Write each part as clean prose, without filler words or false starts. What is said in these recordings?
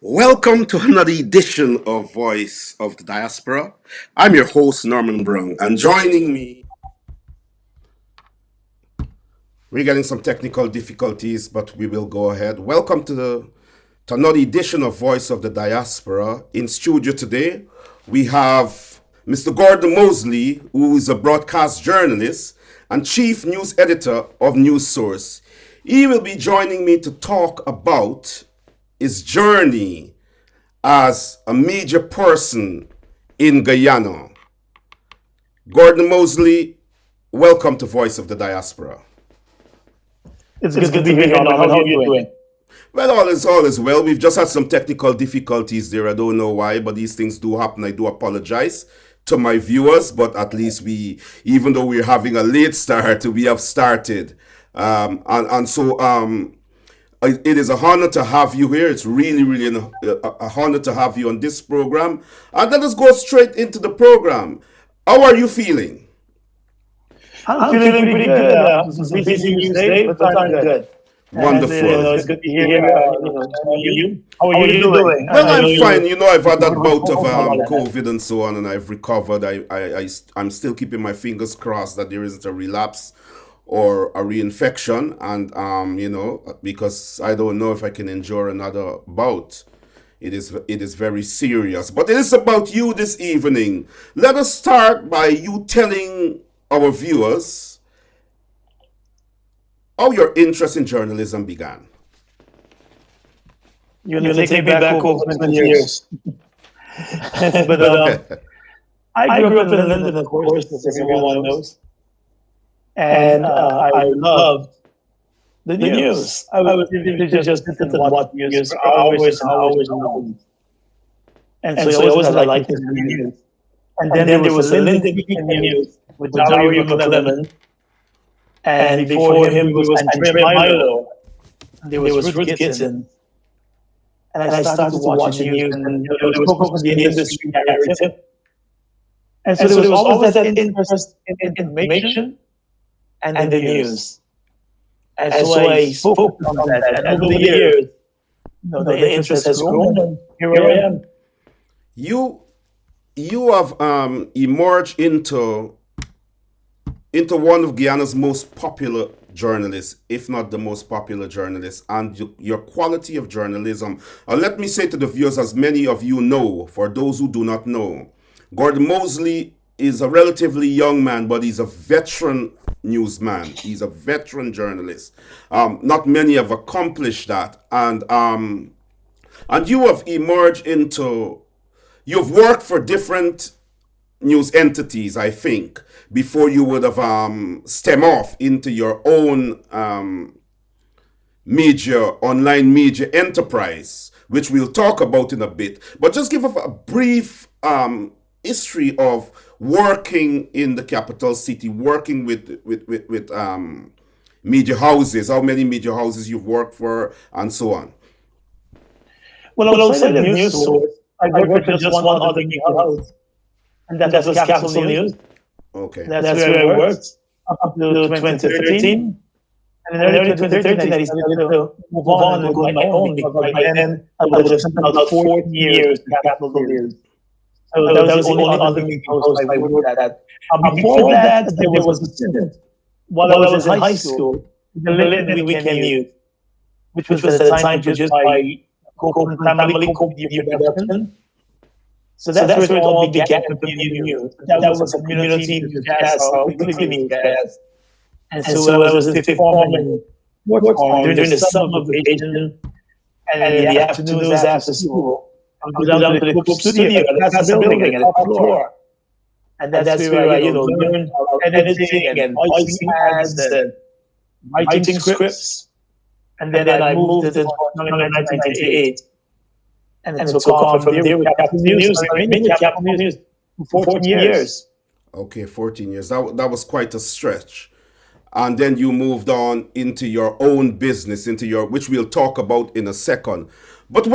Welcome to another edition of Voice of the Diaspora. I'm your host, Norman Brown, and joining me, we're getting some technical difficulties, but we will go ahead. Welcome to another edition of Voice of the Diaspora. In studio today, we have Mr. Gordon Mosley, who is a broadcast journalist and chief news editor of News Source. He will be joining me to talk about his journey as a media person in Guyana. Gordon Mosley, welcome to Voice of the Diaspora. It's good to be here, Norman. How are you doing? Well, all is well. We've just had some technical difficulties there. I don't know why, but these things do happen. I do apologize to my viewers, but at least even though we're having a late start, we have started. It is a honor to have you here. It's really a honor to have you on this program. And let us go straight into the program. How are you feeling? I'm feeling pretty good. It's a busy news day, but I'm good. Wonderful. It's good to hear you. How are you doing? Well, I'm fine. I've had that bout of COVID and so on, and I've recovered. I'm still keeping my fingers crossed that there isn't a relapse or a reinfection, and because I don't know if I can endure another bout. It is very serious. But it is about you this evening. Let us start by you telling our viewers how your interest in journalism began. You're going to take me back over 20 years. but I grew up in London, of course, as everyone knows. And I loved the news. I would just sit and watch news for hours and hours and hours. And so I always liked the news. And then there was a Linden Weekend News with Dario McClellan. And before him was Andre Milo. And there was Ruth Gibson. And I started watching news, and there was focus on the industry narrative. And so there was always that interest in information and the news. And so I focused on that. And over the years, the interest has grown, and here I am. You have emerged into one of Guyana's most popular journalists, if not the most popular journalist, and your quality of journalism. Let me say to the viewers, as many of you know, for those who do not know, Gordon Mosley is a relatively young man, but he's a veteran newsman. He's a veteran journalist. Not many have accomplished that, and you have emerged into. You've worked for different news entities, I think, before you would have stem off into your own online media enterprise, which we'll talk about in a bit. But just give us a brief history of working in the capital city, working with media houses, how many media houses you've worked for, and so on. Well, outside of News Source, I worked for just one other media house, and that was Capital News. Okay. That's where I worked up to 2013. And in early 2013, I decided to move on and go on my own, because by then I would have spent about 14 years in Capital News. So that was the only other media house I worked at. Before that, there was a student while I was in high school, the Linden Weekend News, which was at the time produced by family co-media production. So that's where it all began with community news. That was a community newscast, weekly newscast. And so I was in fifth form and fourth form during the summer vacation, and in the afternoons after school, I would go down to the Cook studio, that's the building, at the top floor. And that's where I learned editing and voicing ads and writing scripts. And then I moved in 1998. And so from there with Capital News, I've been with Capital News for 14 years. Okay, 14 years. That was quite a stretch. And then you moved on into your own business, which we'll talk about in a second. But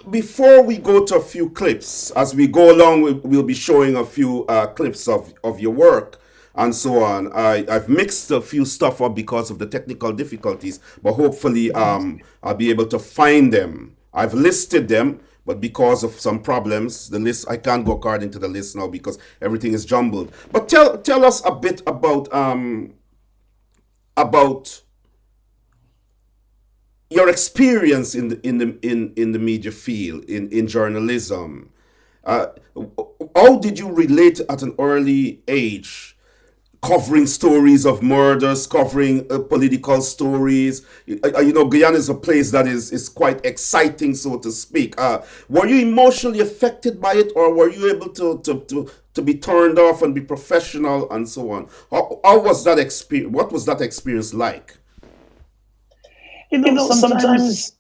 before we go to a few clips, as we go along, we'll be showing a few clips of your work and so on. I've mixed a few stuff up because of the technical difficulties, but hopefully I'll be able to find them I've listed them, but because of some problems, the list I can't go according to the list now because everything is jumbled. But tell us a bit about your experience in the media field in journalism. Uh, how did you relate at an early age, covering stories of murders, covering political stories? Guyana is a place that is quite exciting, so to speak. Were you emotionally affected by it, or were you able to be turned off and be professional and so on? How was that experience? What was that experience like? Sometimes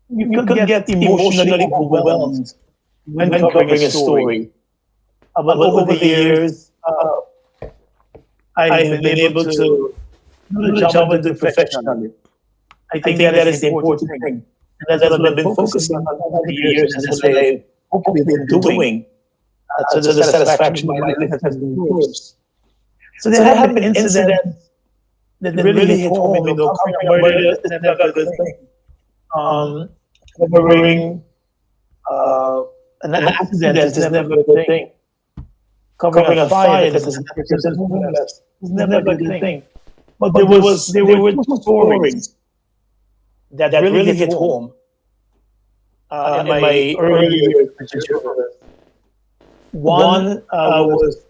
you could get emotionally overwhelmed when covering a story. But over the years, I've been able to do the job and do it professionally. I think that is the important thing. And that's what I've been focusing on over the years, and that's what I've hopefully been doing to the satisfaction of my life has been yours. So there have been incidents that really hit home. Covering a murder is never a good thing. Covering an accident is never a good thing. Covering a fire that is never a good thing. But there were two stories that really hit home in my early years as a journalist. One was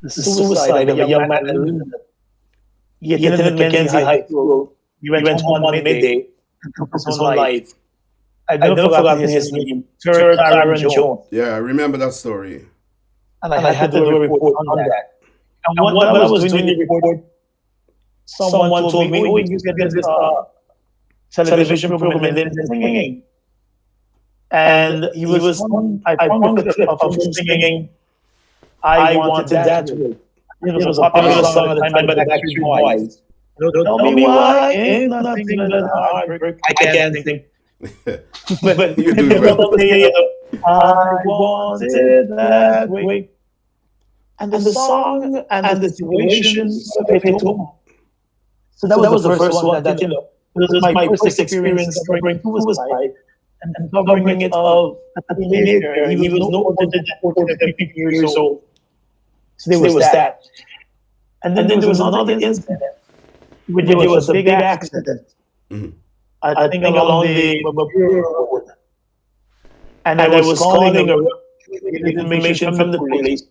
the suicide of a young man in London. He attended Mackenzie High School. He went home one midday and took his own life. I've never forgotten his name, Sir Tyron Jones. Yeah, I remember that story. And I had to do a report on that. And when I was doing the report, someone told me, "Oh, you get this television program and then singing." And I found a clip of him singing, "I Wanted That Way." It was a popular song at the time by the Backstreet Boys. Tell me why ain't nothing but a heartbreak. I can't think. But You do it well. I want it that way. And the song and the situation sort of hit home. So that was the first one that, it was my first experience covering suicide and covering it of a teenager. He was no older than 14 years old. So there was that. And then there was another incident where there was a big accident. Mhm. I think along the Mabur Road. And I was calling information from the police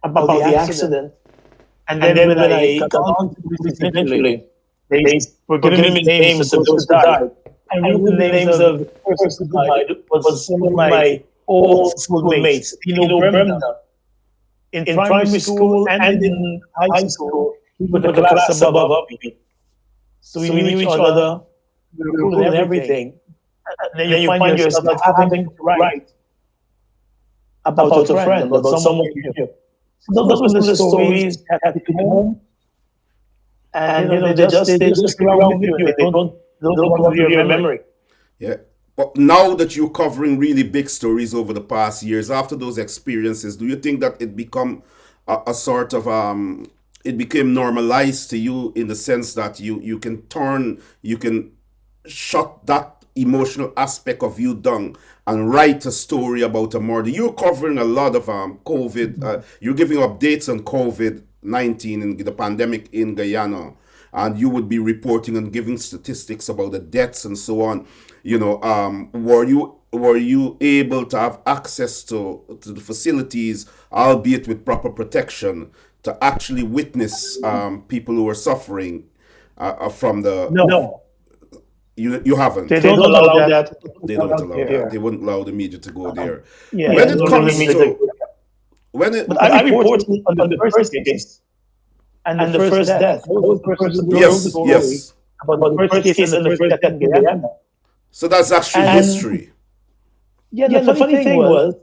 about the accident. And then when I got on to the police eventually, they were giving me names of those who died. And one of the names of the person who died was some of my old schoolmates, Bremna, in primary school and in high school, with the class above me. So we knew each other, we were cool and everything. And then you find yourself having to write about a friend, about someone you knew. So those were the stories that had to come home. And they just stick around with you. They don't go out of your memory. Yeah. But now that you're covering really big stories over the past years, after those experiences, do you think that it become a sort of it became normalized to you in the sense that you can shut that emotional aspect of you down and write a story about a murder? You're covering a lot of COVID. You're giving updates on COVID-19 and the pandemic in Guyana, and you would be reporting and giving statistics about the deaths and so on. Were you able to have access to the facilities, albeit with proper protection, to actually witness people who are suffering from the? No, You haven't. they don't allow that. They don't allow that. They wouldn't allow the media to go there. Yeah, When it no, comes no, to when it But I reported on the first case and the first death. Those were the first yes, story yes. about the first case and the first death in Guyana. So that's actually And history. yeah, the funny thing was,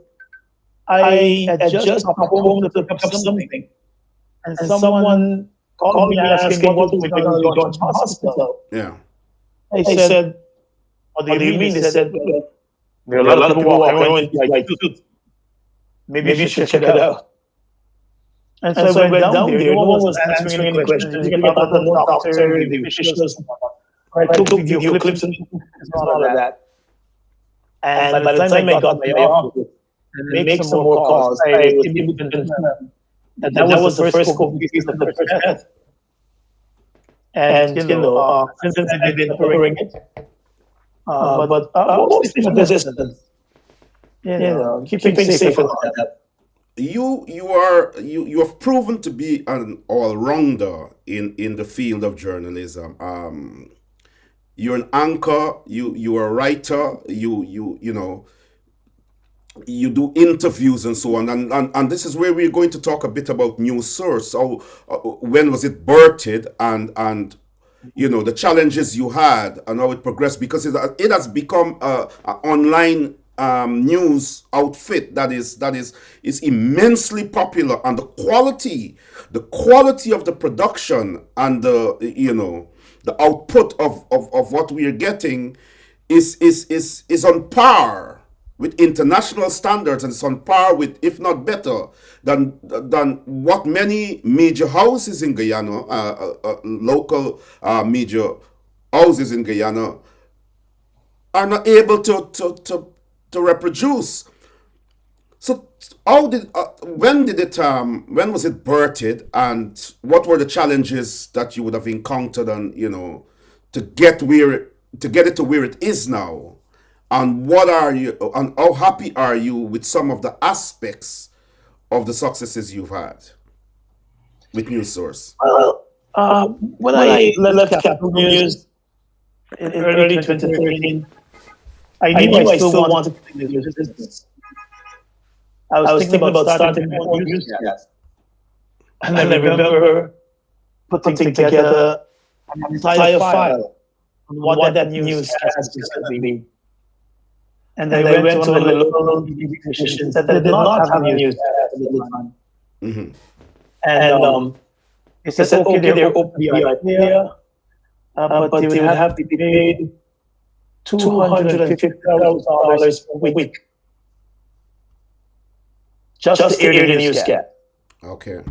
I had just come home to pick up something, and someone called me asking what was going on in the hospital. Yeah. I said, "What do you mean?" They said, "Well, there are a lot of people walking around like tooth. Maybe you should check it out." And so I went down there. No one was answering any questions. You get about the doctor, the officials. I took video clips and all of that. And by the time I got to my office and make some more calls, I was able to confirm that that was the first COVID case and the first death. And since I've been covering it, but always from a distance, keeping safe and all that. You have proven to be an all-rounder in the field of journalism. You're an anchor. You are a writer. You know, you do interviews and so on, and this is where we're going to talk a bit about News Source. So when was it birthed, and you know the challenges you had and how it progressed, because it has become a online news outfit that is immensely popular, and the quality of the production and the output of what we are getting is on par with international standards, and it's on par with, if not better, than what many major houses in Guyana, local media houses in Guyana, are not able to reproduce. So when was it birthed, and what were the challenges that you would have encountered, and to get it to where it is now, and how happy are you with some of the aspects of the successes you've had with News Source? Well, when I left Capital News in early 2013, I knew I still wanted to be in the business. I was thinking about starting my own newscast. And I remember putting together an entire file on what that newscast was going to be. And I went to one of the local TV stations that did not have a newscast at the time. Mm-hmm. And they said, okay, they're open the idea, but they would have to be paid $250,000 per week just to air the newscast. Okay.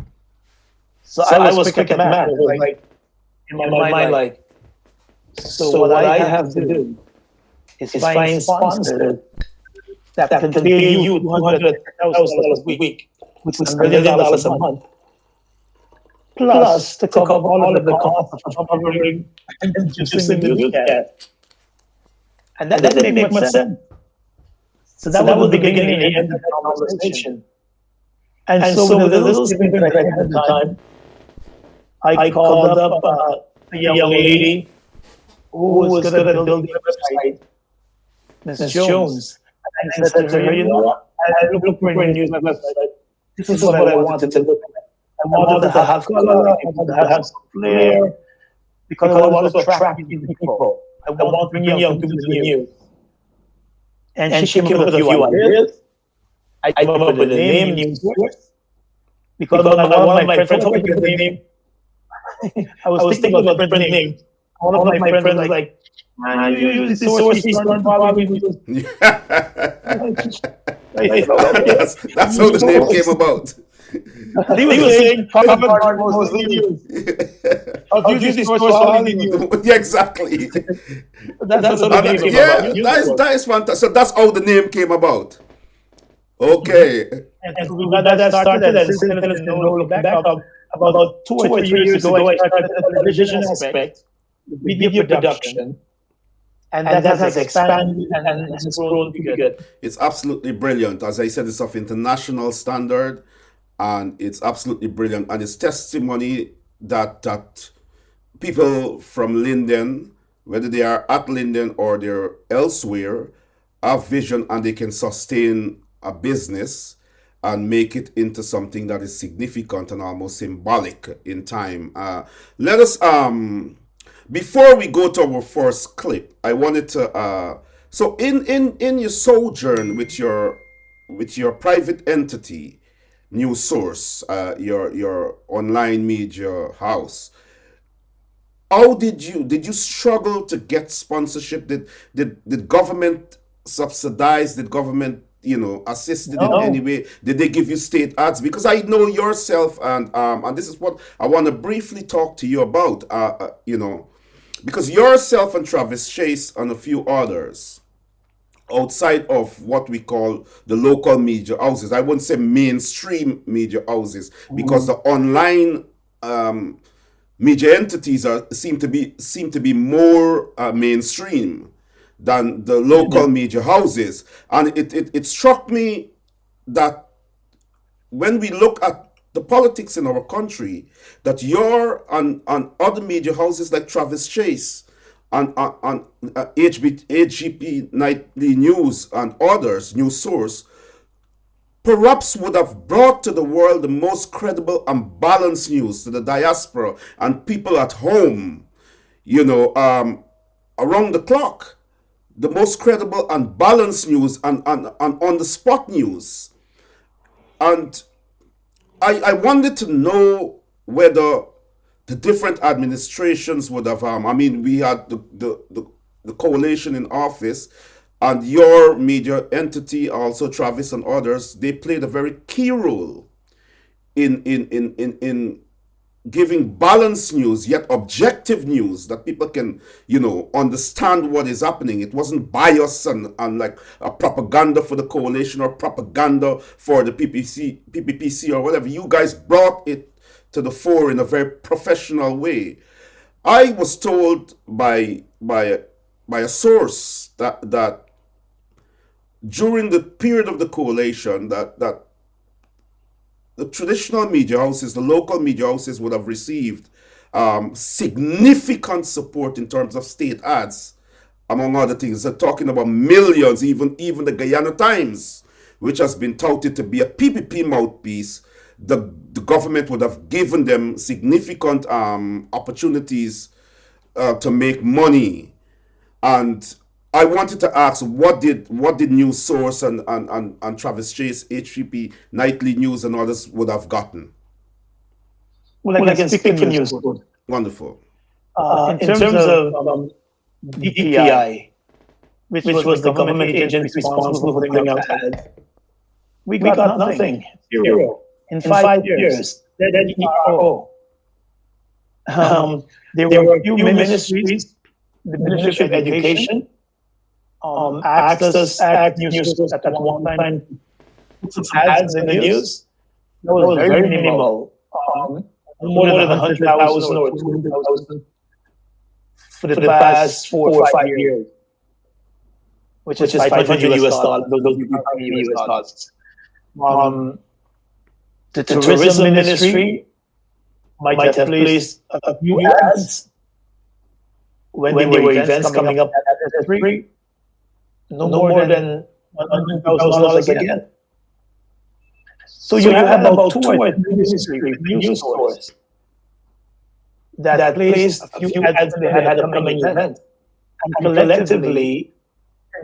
So I was quick at math. Like, in my mind, like, so what I have to do is find sponsors that can pay you $200,000 a week, which is $1 million a month, plus to cover all of the costs of covering and producing the newscast. And that didn't make much sense. So that was the beginning and the end of the conversation. And so with the little savings that I had at the time, I called up a young lady who was going to build the website, Ms. Jones. And I said to her, you know what? I looked for a news website. This is what I wanted to look at. I wanted to have color, I wanted to have some flair, because I wanted to attract people. I want to bring young people to the news. And she came up with a few ideas. I came up with the name News Source, because one of my friends told me the name. I was thinking about different names. One of my friends was like, man, you use this source, you start probably with this. That's how the name came about. He was saying, Harvard was the news. I'll use this source for all the news. Yeah, exactly. That's how the name came about. That is fantastic. So that's how the name came about. Okay. And so we got that started, and since then, no look back up. About 2 or 3 years ago, I started the television aspect, video production, and that has expanded and has grown to be good. It's absolutely brilliant. As I said, it's of international standard, and it's absolutely brilliant. And it's testimony that people from Linden, whether they are at Linden or they're elsewhere, have vision, and they can sustain a business and make it into something that is significant and almost symbolic in time. Let us, before we go to our first clip, I wanted to, so in your sojourn with your private entity, News Source, your online media house, how did you struggle to get sponsorship? Did government subsidize? Did government assisted in any way? Did they give you state ads? Because I know yourself, and this is what I want to briefly talk to you about. Because yourself and Travis Chase and a few others outside of what we call the local media houses. I wouldn't say mainstream media houses because the online media entities seem to be more mainstream than the local media houses. And it struck me that when we look at the politics in our country, that you're on other media houses like Travis Chase, on HGP Nightly News and others, News Source, perhaps would have brought to the world the most credible and balanced news to the diaspora and people at home, you know, around the clock. The most credible and balanced news and on the spot news. And I wanted to know whether the different administrations would have. I mean, we had the coalition in office, and your media entity, also Travis and others, they played a very key role in giving balanced news, yet objective news that people can, understand what is happening. It wasn't bias and like a propaganda for the coalition or propaganda for the PPPC or whatever. You guys brought it to the fore in a very professional way. I was told by a source that during the period of the coalition that the traditional media houses, the local media houses would have received significant support in terms of state ads, among other things. They're talking about millions, even the Guyana Times, which has been touted to be a PPP mouthpiece. The government would have given them significant opportunities to make money. And I wanted to ask, what did News Source and Travis Chase, HPP, Nightly News, and others would have gotten? Well, I can speak for news. Wonderful. In terms of DPI, which was the government agency responsible for putting out ads, we got nothing. Zero. In 5 years, the DPRO. There were a few ministries, the Ministry of Education, Access Act News at one time, some ads in the news. That was very minimal. More than 100,000 or 200,000 for the past 4 or 5 years, which is $500 those US dollars. The tourism ministry might have placed a few ads when there were events coming up at the street. No more than $100,000 again. So you have about two or three news stores that placed a few ads when they had a coming event. And collectively,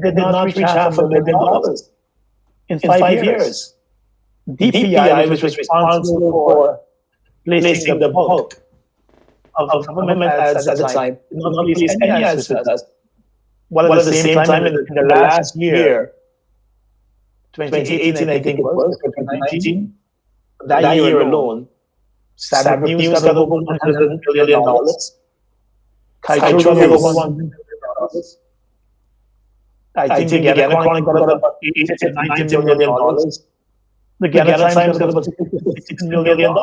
they did not reach $500,000 in 5 years. DPI, which was responsible for placing the bulk of government ads at the time, did not place any ads with us. While at the same time, in the last year, 2018, I think it was, or 2019, that year alone, Sabbath News got over $100 million. Kaiju got over $100 million. I think the Guyana Chronicle got about $80 to $90 million. The Guyana Times got about $66 million.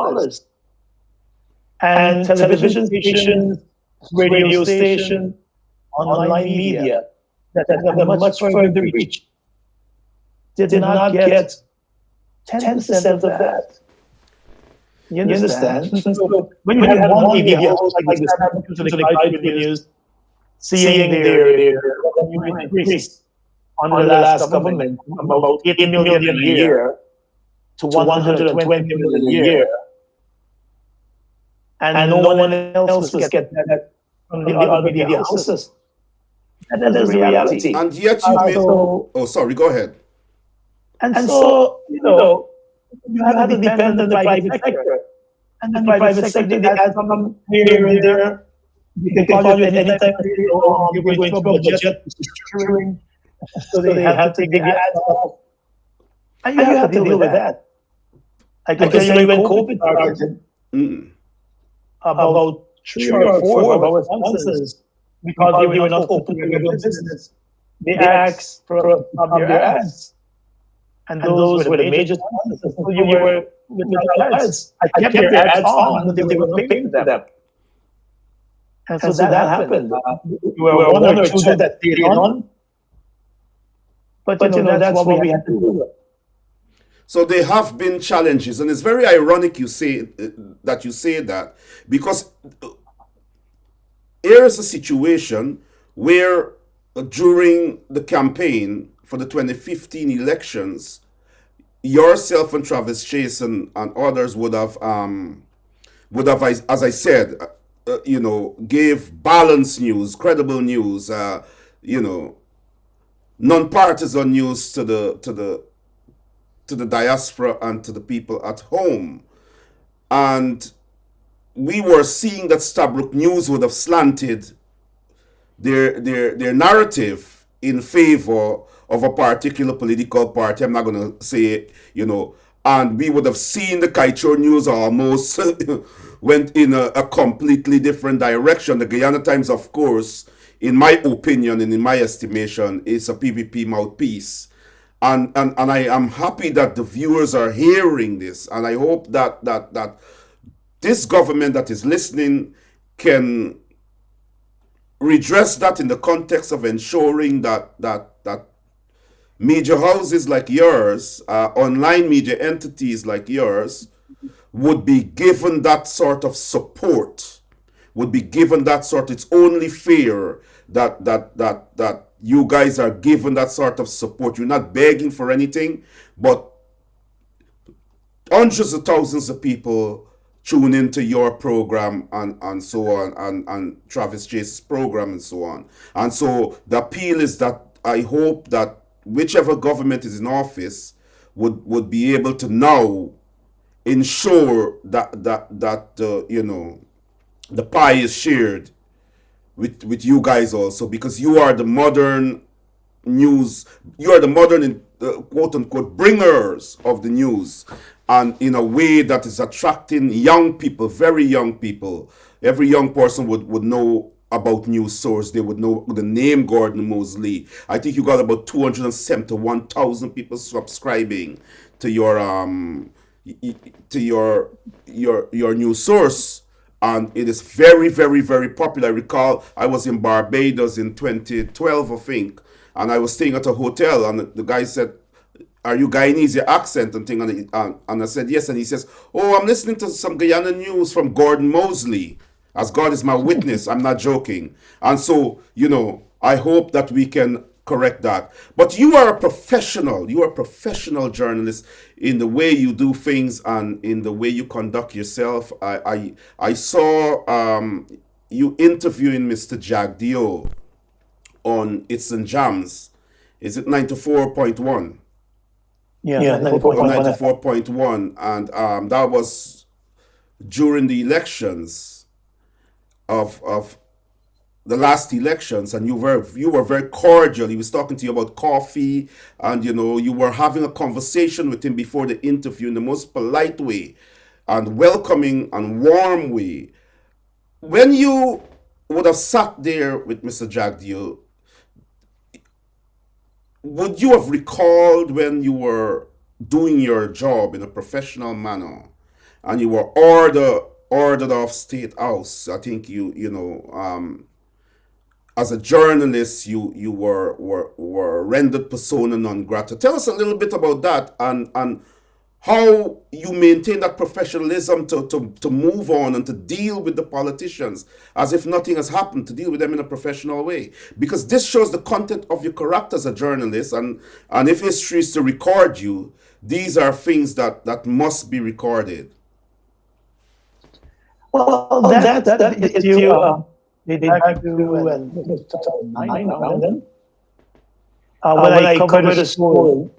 And television stations, radio stations, online media that have a much further reach did not get 10% of that. You understand? So when you have one media house like the Sabbath News and the Kaiju News seeing their revenue increase under the last government from about $8 million a year to $120 million a year, and no one else was getting that from the other media houses. That is the reality. And yet you made... Oh, sorry, go ahead. And so, you have to depend on the private sector. And the private sector, they add some here and there. They can call you at any time, you're going through a budget restructuring. So they have to take the ads off. And you have to deal with that. I can tell you when COVID started, about 3 or 4 of our sponsors, because they were not open to regular business, they asked for us to stop their ads. And those were the major sponsors. So you were without ads. I kept their ads on until they were paying for them. And so that happened. We were one or two that stayed on. But that's what we had to do. So there have been challenges, and it's very ironic you say that, because here is a situation where during the campaign for the 2015 elections, yourself and Travis Chase and others would have, as I said, gave balanced news, credible news, non-partisan news to the diaspora and to the people at home. And we were seeing that Stabrook News would have slanted their narrative in favor of a particular political party. I'm not going to say it, and we would have seen the Kaichor News almost went in a completely different direction. The Guyana Times, of course, in my opinion and in my estimation, is a PPP mouthpiece. And I am happy that the viewers are hearing this, and I hope that this government that is listening can redress that in the context of ensuring that media houses like yours, online media entities like yours, would be given that sort of support, would be given that sort. It's only fair that you guys are given that sort of support. You're not begging for anything, but hundreds of thousands of people tune into your program and so on, and Travis Chase's program and so on. And so the appeal is that I hope that whichever government is in office would be able to now ensure that the pie is shared with you guys also, because you are the modern news, you are the modern quote unquote bringers of the news, and in a way that is attracting young people, very young people. Every young person would know about News Source. They would know the name Gordon Mosley. I think you got about 271,000 people subscribing to your your News Source, and it is very, very, very popular. I recall I was in Barbados in 2012, I think, and I was staying at a hotel, and the guy said, "Are you Guyanese, your accent and thing?" And I said, "Yes." And he says, "Oh, I'm listening to some Guyana news from Gordon Mosley. As God is my witness, I'm not joking." And so, I hope that we can correct that. But you are a professional. You are a professional journalist in the way you do things and in the way you conduct yourself. I saw you interviewing Mr. Jagdio on It's and Jams. Is it 94.1? Yeah, 94.1, and that was during the elections of the last elections, and you were very cordial. He was talking to you about coffee, and you were having a conversation with him before the interview in the most polite way and welcoming and warm way. When you would have sat there with Mr. Jagdio, would you have recalled when you were doing your job in a professional manner and you were ordered off State House? I think as a journalist, you were rendered persona non grata. Tell us a little bit about that, and how you maintain that professionalism to move on and to deal with the politicians as if nothing has happened, to deal with them in a professional way. Because this shows the content of your character as a journalist, and if history is to record you, these are things that must be recorded. Well, that is you. They back to and 2009 around then. When I covered a story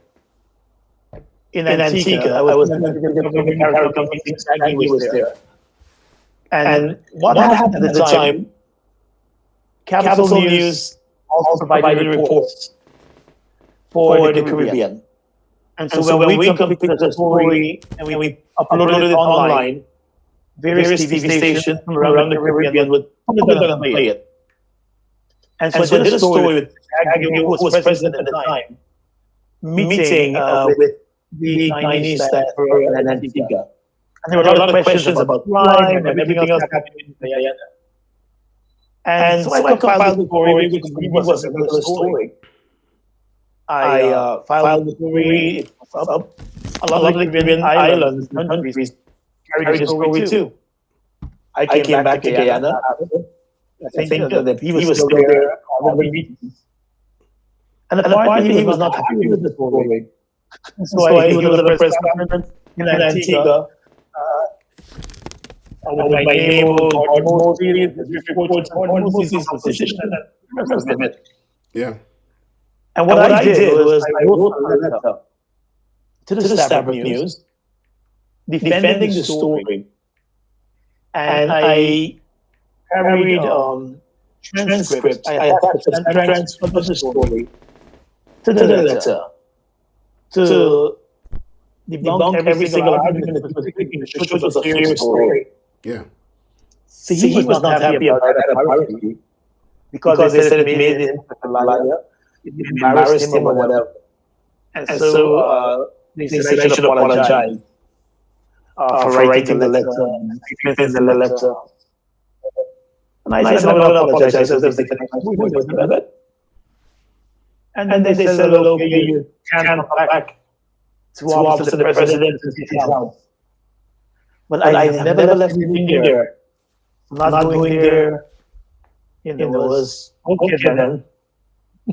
in Antigua, I was he was there. And what happened at the time? Capital News also provided reports for the Caribbean. And so when we completed the story and we uploaded it online, various TV stations from around the Caribbean would play it. And so I did a story with Agnew, who was president at the time, meeting with the Chinese diaspora in Antigua. And there were a lot of questions about crime and everything else happening in Guyana. And so I compiled the story, which to me was a regular story. I filed the story, it was up. A lot of the Caribbean islands and countries carried the story too. I came back to Guyana after. I think that he was still there on the meetings. And apparently he was not happy with the story. So he was at a press conference in Antigua with my name on most reports on Moses' position as president. Yeah. And what I did was I wrote a letter to the Diaspora News defending the story. And I carried transcripts. I attached a transcript of the story to the letter to debunk every single argument that was making, which was a fair story. Yeah. See, he was not happy about that apparently because they said it made him a liar, it embarrassed him or whatever. And so they said I should apologize for writing the letter, defending the letter. And I said, I'm not going to apologize. And then they said, okay, you can't come back to office of the president and his house. But I never left him there. Not going there, was okay then.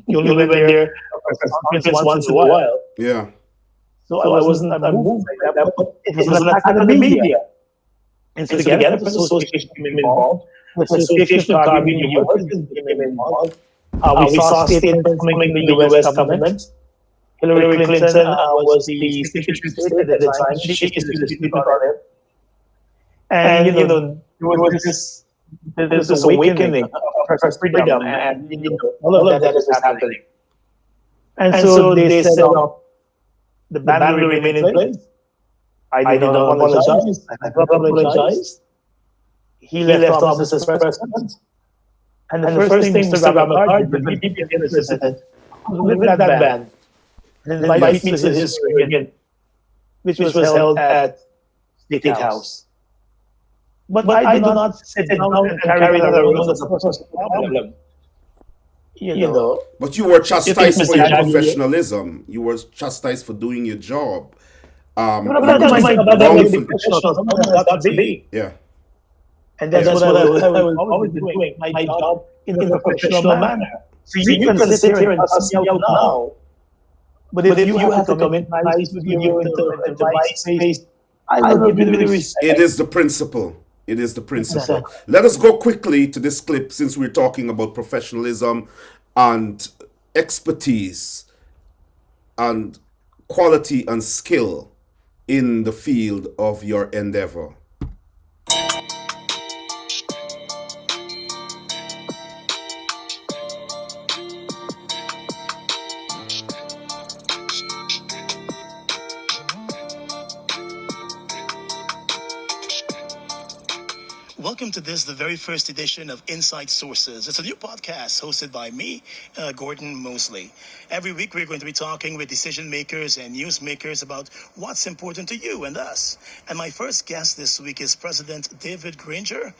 You only went there once in a while. Yeah. So I wasn't moved like that, but it was an attack on the media. And so the Guyana Association became involved. The Association of Caribbean Universities became involved. We saw statements coming from the U.S. government. Hillary Clinton was the Secretary of State at the time. She issued a statement on it. And, there was this awakening of freedom, and all of that is happening. And so they said, the ban will remain in place. I did not apologize. I never apologized. He left office as president. And the first thing Mr. Ramakar did when he became president was lift that ban and invite me to his again, which was held at State House. But I did not sit down and carry that around as a personal problem. But you were chastised for your professionalism. You were chastised for doing your job. Yeah. And that's what I was always doing, my job in a professional manner. So you can sit here and cuss me out now, but if you have to come in nice with you into my space, I will give you the respect. It is the principle. It is the principle. Let us go quickly to this clip since we're talking about professionalism and expertise and quality and skill in the field of your endeavor. Welcome to the very first edition of Inside Sources. It's a new podcast hosted by me, Gordon Mosley. Every week we're going to be talking with decision makers and news makers about what's important to you and us. And my first guest this week is President David Granger.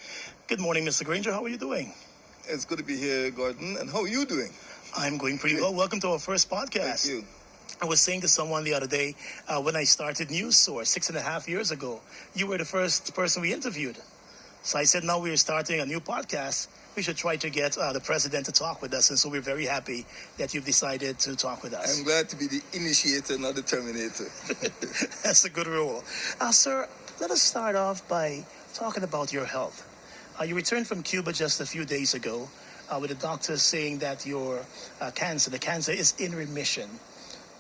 Good morning, Mr. Granger. How are you doing? It's good to be here, Gordon. And how are you doing? I'm going pretty well. Welcome to our first podcast. Thank you. I was saying to someone the other day, when I started News Source 6.5 years ago, you were the first person we interviewed. So I said, now we're starting a new podcast. We should try to get the president to talk with us. And so we're very happy that you've decided to talk with us. I'm glad to be the initiator, not the terminator. That's a good rule. Sir, let us start off by talking about your health. You returned from Cuba just a few days ago with the doctors saying that your the cancer is in remission.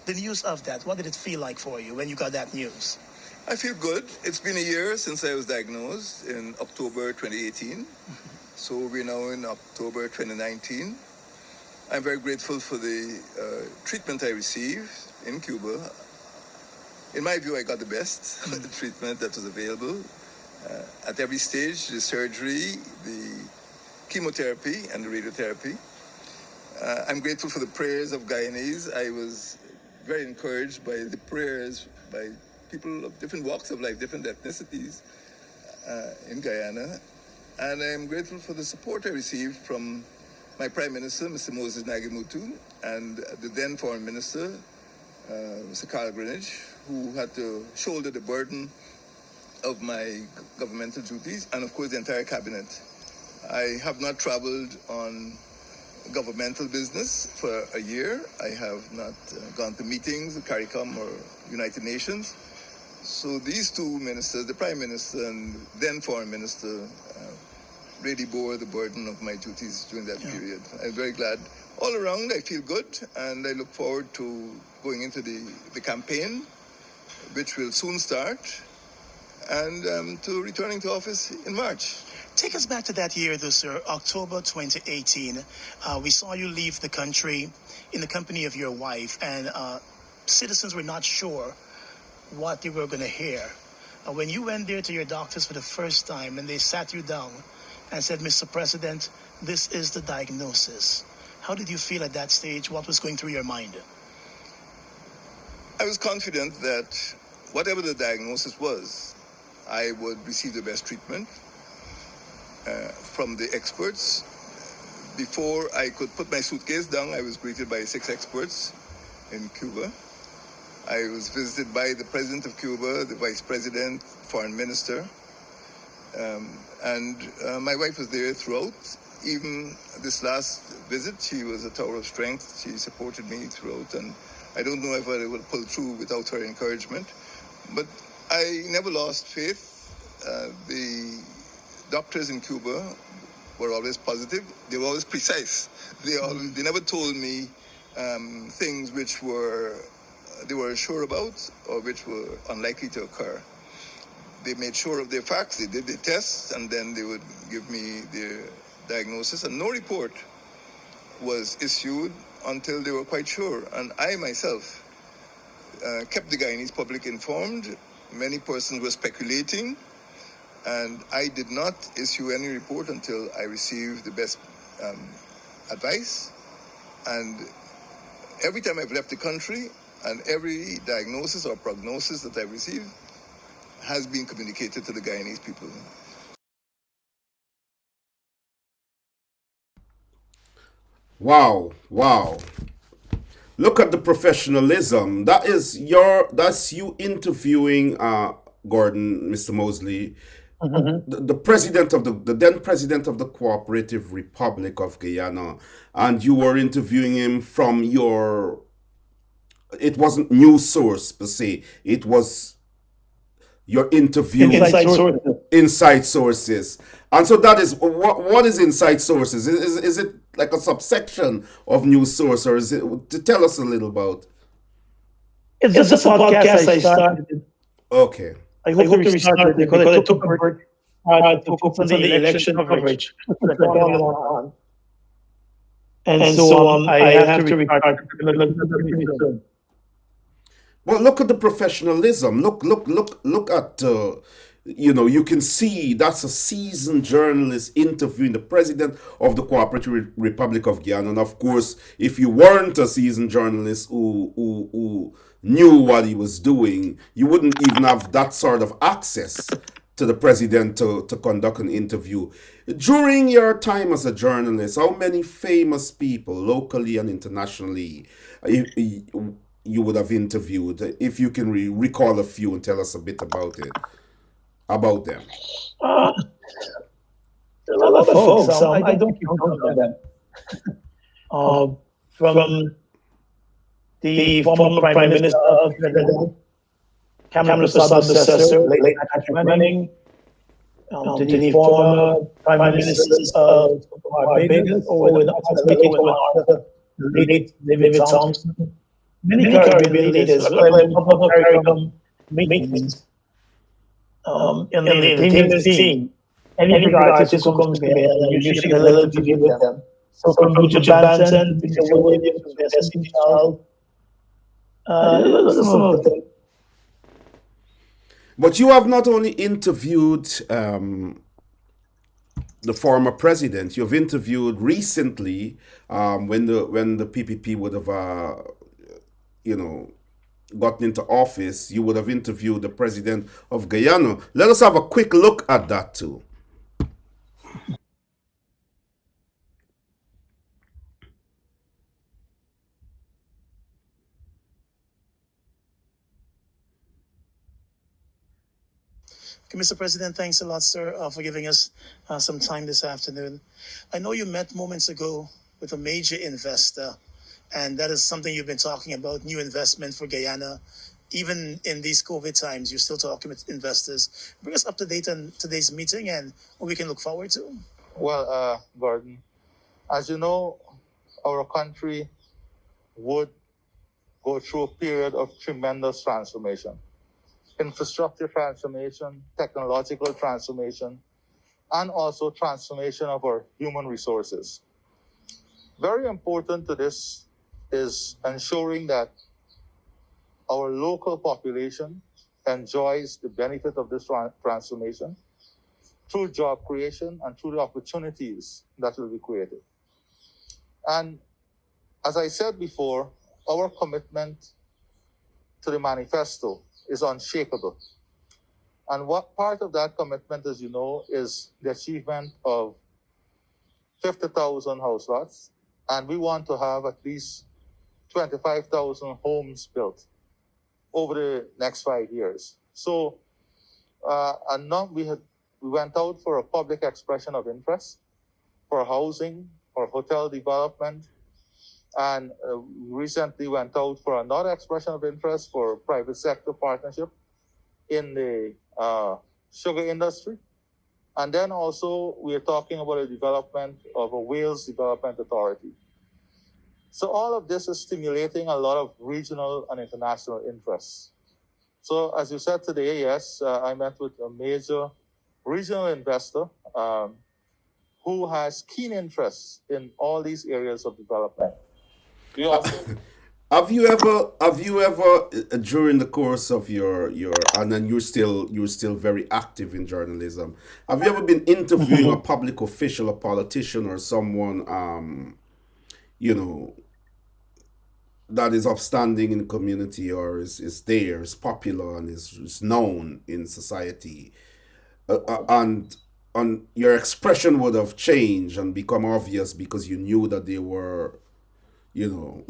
The news of that, what did it feel like for you when you got that news? I feel good. It's been a year since I was diagnosed in October 2018. So we're now in October 2019. I'm very grateful for the treatment I received in Cuba. In my view, I got the best the treatment that was available. At every stage, the surgery, the chemotherapy, and the radiotherapy. I'm grateful for the prayers of Guyanese. I was very encouraged by the prayers by people of different walks of life, different ethnicities in Guyana. And I'm grateful for the support I received from my Prime Minister, Mr. Moses Nagimutu, and the then Foreign Minister, Mr. Carl Greenwich, who had to shoulder the burden of my governmental duties, and of course the entire cabinet. I have not traveled on governmental business for a year. I have not gone to meetings, CARICOM or United Nations. So these two ministers, the Prime Minister and then Foreign Minister, really bore the burden of my duties during that period. I'm very glad. All around, I feel good, and I look forward to going into the campaign, which will soon start, and to returning to office in March. Take us back to that year, though, sir, October 2018. We saw you leave the country in the company of your wife, and citizens were not sure what they were going to hear. When you went there to your doctors for the first time and they sat you down and said, Mr. President, this is the diagnosis. How did you feel at that stage? What was going through your mind? I was confident that whatever the diagnosis was, I would receive the best treatment from the experts. Before I could put my suitcase down, I was greeted by 6 experts in Cuba. I was visited by the President of Cuba, the Vice President, Foreign Minister, and my wife was there throughout. Even this last visit, she was a tower of strength. She supported me throughout, and I don't know if I would pull through without her encouragement. But I never lost faith. The doctors in Cuba were always positive. They were always precise. They never told me things which they were sure about or which were unlikely to occur. They made sure of their facts. They did their tests, and then they would give me their diagnosis. And no report was issued until they were quite sure. And I myself kept the Guyanese public informed. Many persons were speculating, and I did not issue any report until I received the best advice. And every time I've left the country, and every diagnosis or prognosis that I've received has been communicated to the Guyanese people. Wow, wow. Look at the professionalism. That's you interviewing Gordon, Mr. Mosley, the president of the then president of the Cooperative Republic of Guyana, and you were interviewing him from it wasn't news source per se, it was your interview inside sources. And so that is what is inside sources? Is it like a subsection of news source, or is it to tell us a little about? It's just a podcast I started. Okay. I hope to restart it because I took a break to focus on the election coverage. And so I have to restart it. Well, look at the professionalism. Look at you can see that's a seasoned journalist interviewing the president of the Cooperative Republic of Guyana. And of course, if you weren't a seasoned journalist who knew what he was doing, you wouldn't even have that sort of access to the president to conduct an interview. During your time as a journalist, how many famous people, locally and internationally, you would have interviewed? If you can recall a few and tell us a bit about them. A lot of folks. I don't know them. From the former Prime Minister of Trinidad, Cameron Prasad's successor, late Patrick Manning, to the former Prime Ministers of Barbados, Owen Arthur, late David Thompson, many Caribbean leaders, public CARICOM meetings, in the entertainment scene. Any artist who comes together, you share a little bit with them. So from Richard Banton, Victor Williams, Destiny Child, some of them. But you have not only interviewed the former president. You've interviewed recently, when the PPP would have, you know, gotten into office. You would have interviewed the president of Guyana. Let us have a quick look at that too. Okay, Mr. President, thanks a lot, sir, for giving us some time this afternoon. I know you met moments ago with a major investor, and that is something you've been talking about, new investment for Guyana. Even in these COVID times, you're still talking with investors. Bring us up to date on today's meeting and what we can look forward to. Well, Gordon, as you know, our country would go through a period of tremendous transformation, infrastructure transformation, technological transformation, and also transformation of our human resources. Very important to this is ensuring that our local population enjoys the benefit of this transformation through job creation and through the opportunities that will be created. And as I said before, our commitment to the manifesto is unshakable. And what part of that commitment, as you know, is the achievement of 50,000 house lots. And we want to have at least 25,000 homes built over the next 5 years. So we went out for a public expression of interest for housing, for hotel development, and recently went out for another expression of interest for private sector partnership in the sugar industry. And then also we're talking about the development of a Wales Development Authority. So all of this is stimulating a lot of regional and international interests. So as you said today, yes, I met with a major regional investor who has keen interests in all these areas of development. We also Have you ever during the course of your and then you're still very active in journalism, have you ever been interviewing a public official, a politician, or someone, you know that is upstanding in the community, or is there, is popular, and is known in society, and your expression would have changed and become obvious because you knew that they were, you know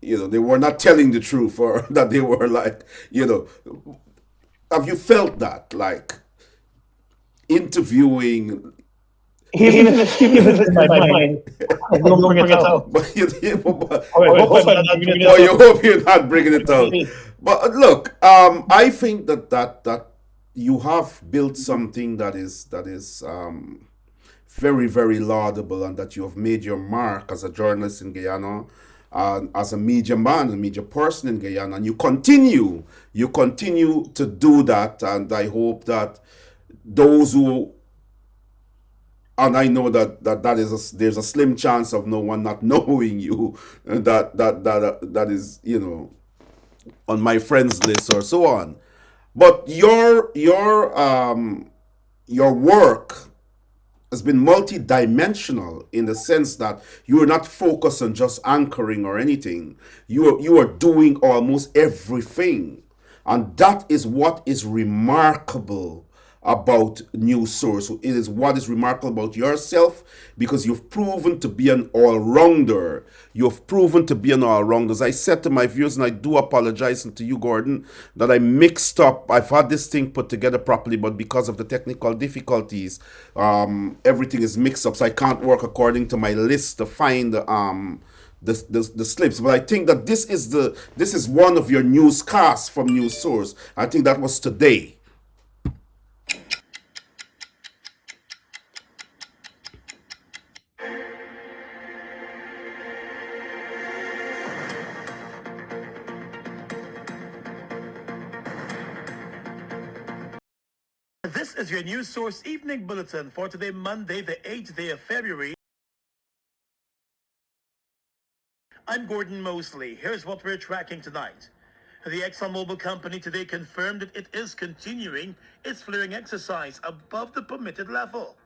they were not telling the truth, or that they were like, have you felt that, like, interviewing? Even if it's in my mind, I don't bring it out. But I hope I'm not bringing it oh, out. you hope you're not bringing it out. But look, I think that you have built something that is very, very laudable, and that you have made your mark as a journalist in Guyana, as a media man and media person in Guyana, and you continue to do that. And I hope that those who, and I know that is there's a slim chance of no one not knowing you, that is, on my friends list or so on. But your work has been multidimensional, in the sense that you are not focused on just anchoring or anything. You are doing almost everything, and that is what is remarkable about News Source. It is what is remarkable about yourself, because you've proven to be an all-rounder. You've proven to be an all-rounder. As I said to my viewers, and I do apologize, and to you, Gordon, that I mixed up. I've had this thing put together properly, but because of the technical difficulties, everything is mixed up. So I can't work according to my list to find the slips. But I think that this is one of your newscasts from News Source. I think that was today. This is your News Source Evening Bulletin for today, Monday, the 8th day of February. I'm Gordon Mosley. Here's what we're tracking tonight. The ExxonMobil company today confirmed that it is continuing its flaring exercise above the permitted level.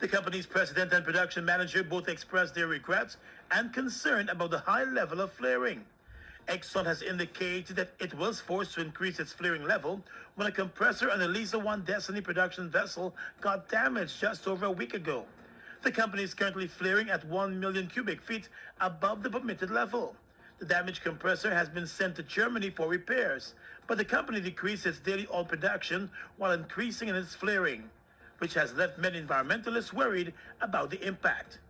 The company's president and production manager both expressed their regrets and concern about the high level of flaring. Exxon has indicated that it was forced to increase its flaring level when a compressor on the Liza 1 Destiny production vessel got damaged just over a week ago. The company is currently flaring at 1 million cubic feet above the permitted level. The damaged compressor has been sent to Germany for repairs, but the company decreased its daily oil production while increasing in its flaring, which has left many environmentalists worried about the impact.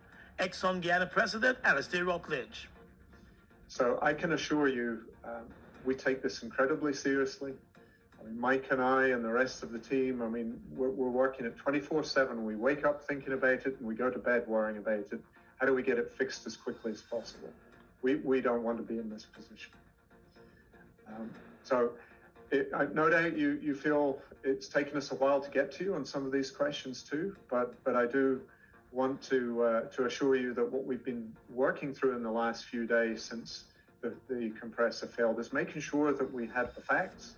Exxon Guyana President Alistair Rutledge. So I can assure you, we take this incredibly seriously. I mean, Mike and I and the rest of the team, I mean, we're working at 24/7. We wake up thinking about it and we go to bed worrying about it. How do we get it fixed as quickly as possible? We don't want to be in this position. No doubt you feel it's taken us a while to get to you on some of these questions too, but I do want to assure you that what we've been working through in the last few days since the compressor failed is making sure that we had the facts,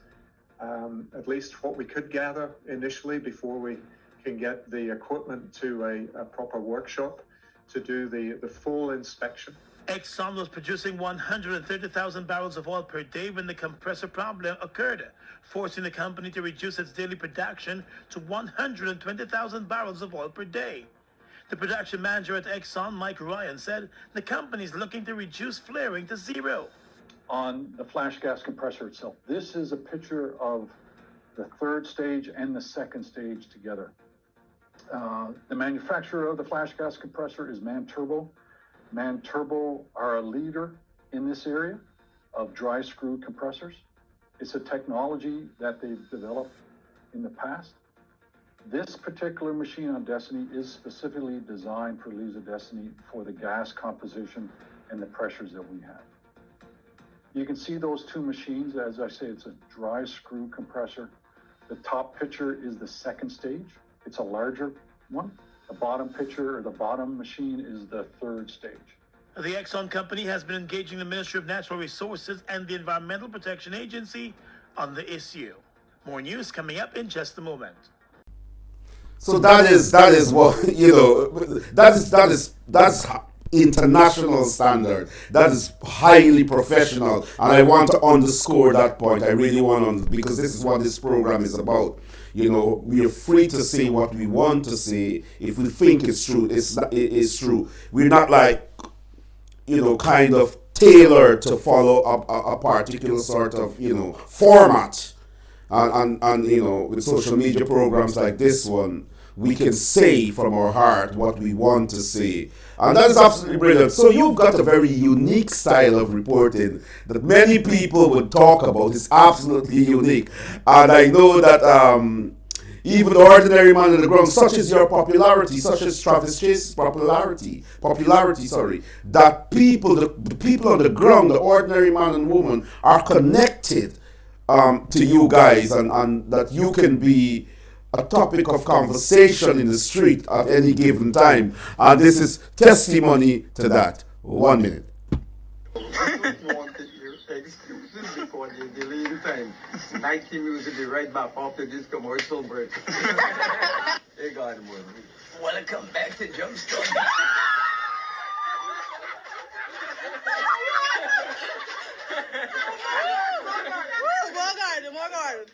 at least what we could gather initially before we can get the equipment to a proper workshop to do the full inspection. Exxon was producing 130,000 barrels of oil per day when the compressor problem occurred, forcing the company to reduce its daily production to 120,000 barrels of oil per day. The production manager at Exxon, Mike Ryan, said the company is looking to reduce flaring to zero. On the flash gas compressor itself, this is a picture of the third stage and the second stage together. The manufacturer of the flash gas compressor is Man Turbo. Man Turbo are a leader in this area of dry screw compressors. It's a technology that they've developed in the past. This particular machine on Destiny is specifically designed for Liza Destiny for the gas composition and the pressures that we have. You can see those two machines. As I say, it's a dry screw compressor. The top picture is the second stage. It's a larger one. The bottom picture, or the bottom machine, is the third stage. The Exxon company has been engaging the Ministry of Natural Resources and the Environmental Protection Agency on the issue. More news coming up in just a moment. So that is what that's international standard. That is highly professional, and I want to underscore that point. I really want to, because this is what this program is about. We are free to say what we want to say. If we think it's true, it's true. We're not like, kind of tailored to follow a particular sort of, format. And with social media programs like this one, we can say from our heart what we want to say. And that is absolutely brilliant. So you've got a very unique style of reporting that many people would talk about. It's absolutely unique. And I know that even the ordinary man on the ground, such as your popularity, such as Travis Chase's popularity, that the people on the ground, the ordinary man and woman, are connected to you guys, and that you can be a topic of conversation in the street at any given time. And this is testimony to that. 1 minute. I don't want to hear excuses before they delay the time. Nike music, be right back after this commercial break. Hey, God, boy. Welcome back to Jumpstone. More garden.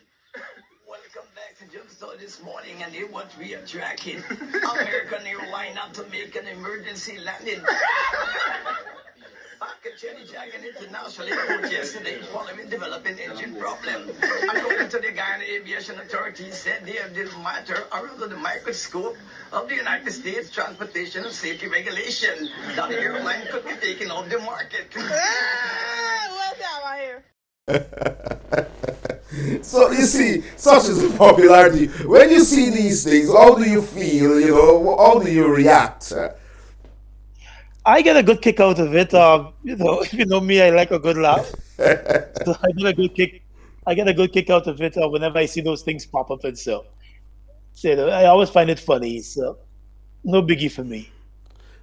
Welcome back to Jumpstone this morning, and they want we are tracking American airline not to make an emergency landing. Back at Jenny Jagan International Airport yesterday following developing engine problem. According to the Guyana Aviation Authority, said they have this matter under the microscope of the United States Transportation and Safety Regulation that the airline could be taken off the market. Well done, right here. So you see, such is the popularity. When you see these things, how do you feel? How do you react? I get a good kick out of it. If you know me, I like a good laugh. So I get a good kick out of it whenever I see those things pop up. And so I always find it funny. So no biggie for me.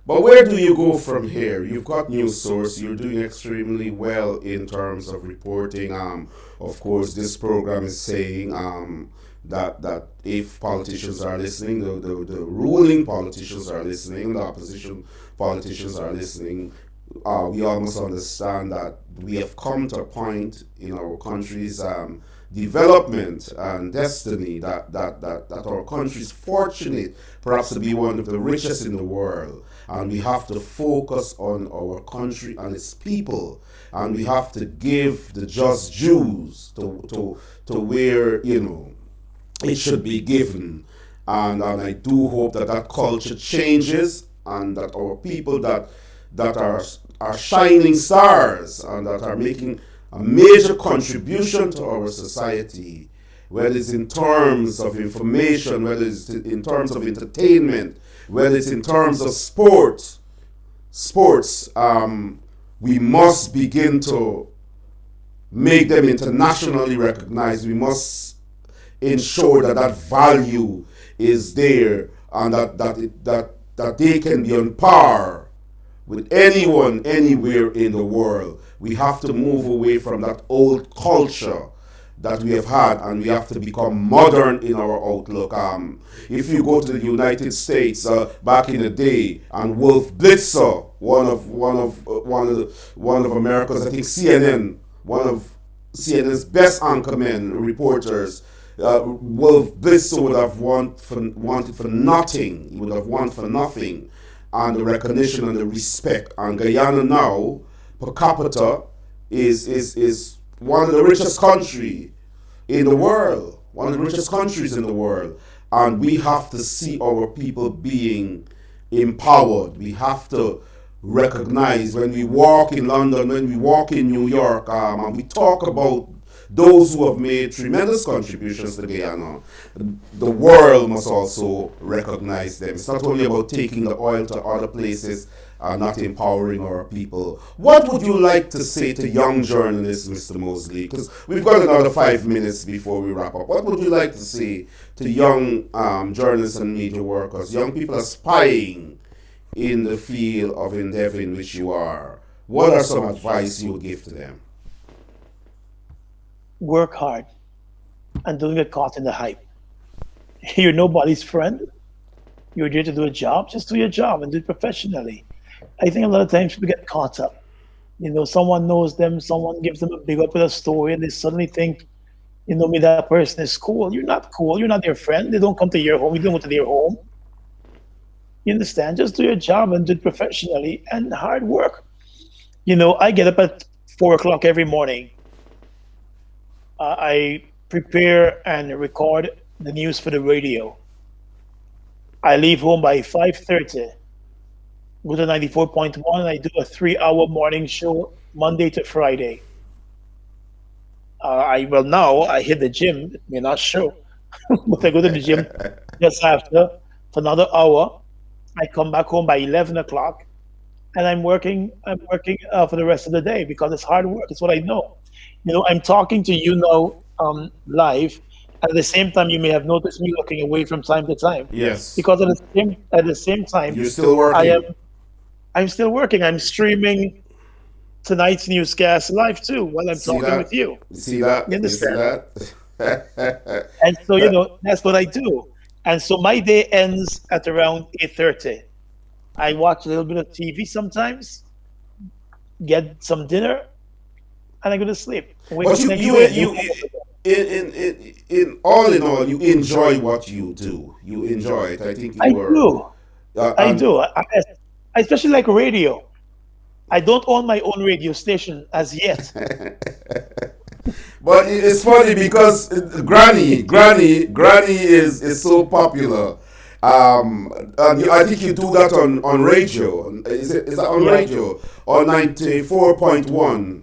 But where do you go from here? You've got news source. You're doing extremely well in terms of reporting. Of course, this program is saying that if politicians are listening, the ruling politicians are listening, the opposition politicians are listening, we almost understand that we have come to a point in our country's development and destiny that our country is fortunate perhaps to be one of the richest in the world. And we have to focus on our country and its people. And we have to give the just dues to where, it should be given. And I do hope that that culture changes and that our people that are shining stars and that are making a major contribution to our society, whether it's in terms of information, whether it's in terms of entertainment, whether it's in terms of sports, we must begin to make them internationally recognized. We must ensure that that value is there and that they can be on par with anyone anywhere in the world. We have to move away from that old culture that we have had, and we have to become modern in our outlook. If you go to the United States back in the day, and Wolf Blitzer, one of America's, I think CNN, one of CNN's best anchormen, reporters, Wolf Blitzer would have wanted for nothing. He would have wanted for nothing, and the recognition and the respect. And Guyana now, per capita, is one of the richest country in the world, one of the richest countries in the world. And we have to see our people being empowered. We have to recognize when we walk in London, when we walk in New York, and we talk about those who have made tremendous contributions to Guyana, the world must also recognize them. It's not only about taking the oil to other places and not empowering our people. What would you like to say to young journalists, Mr. Mosley? Because we've got another 5 minutes before we wrap up. What would you like to say to young journalists and media workers, young people aspiring in the field of endeavor in which you are? What are some advice you would give to them? Work hard and don't get caught in the hype. You're nobody's friend. You're there to do a job. Just do your job and do it professionally. I think a lot of times people get caught up. Someone knows them, someone gives them a big up with a story, and they suddenly think, me, that person is cool. You're not cool. You're not their friend. They don't come to your home. You don't go to their home. You understand? Just do your job and do it professionally and hard work. I get up at 4 o'clock every morning. I prepare and record the news for the radio. I leave home by 5:30. Go to 94.1. I do a 3-hour morning show Monday to Friday. Now I hit the gym. It may not show, but I go to the gym just after for another hour. I come back home by 11 o'clock, and I'm working for the rest of the day because it's hard work. It's what I know. I'm talking to you now live. At the same time, you may have noticed me looking away from time to time. Yes. Because at the same time, you're still working. I'm still working. I'm streaming tonight's newscast live too while I'm talking with you. See that? You understand? You see that? And so that's what I do. And so my day ends at around 8:30. I watch a little bit of TV sometimes, get some dinner, and I go to sleep. But in all, you enjoy what you do. You enjoy it. I think I do. I especially like radio. I don't own my own radio station as yet. But it's funny because Granny is so popular. And I think you do that on radio. Is that on radio? On 94.1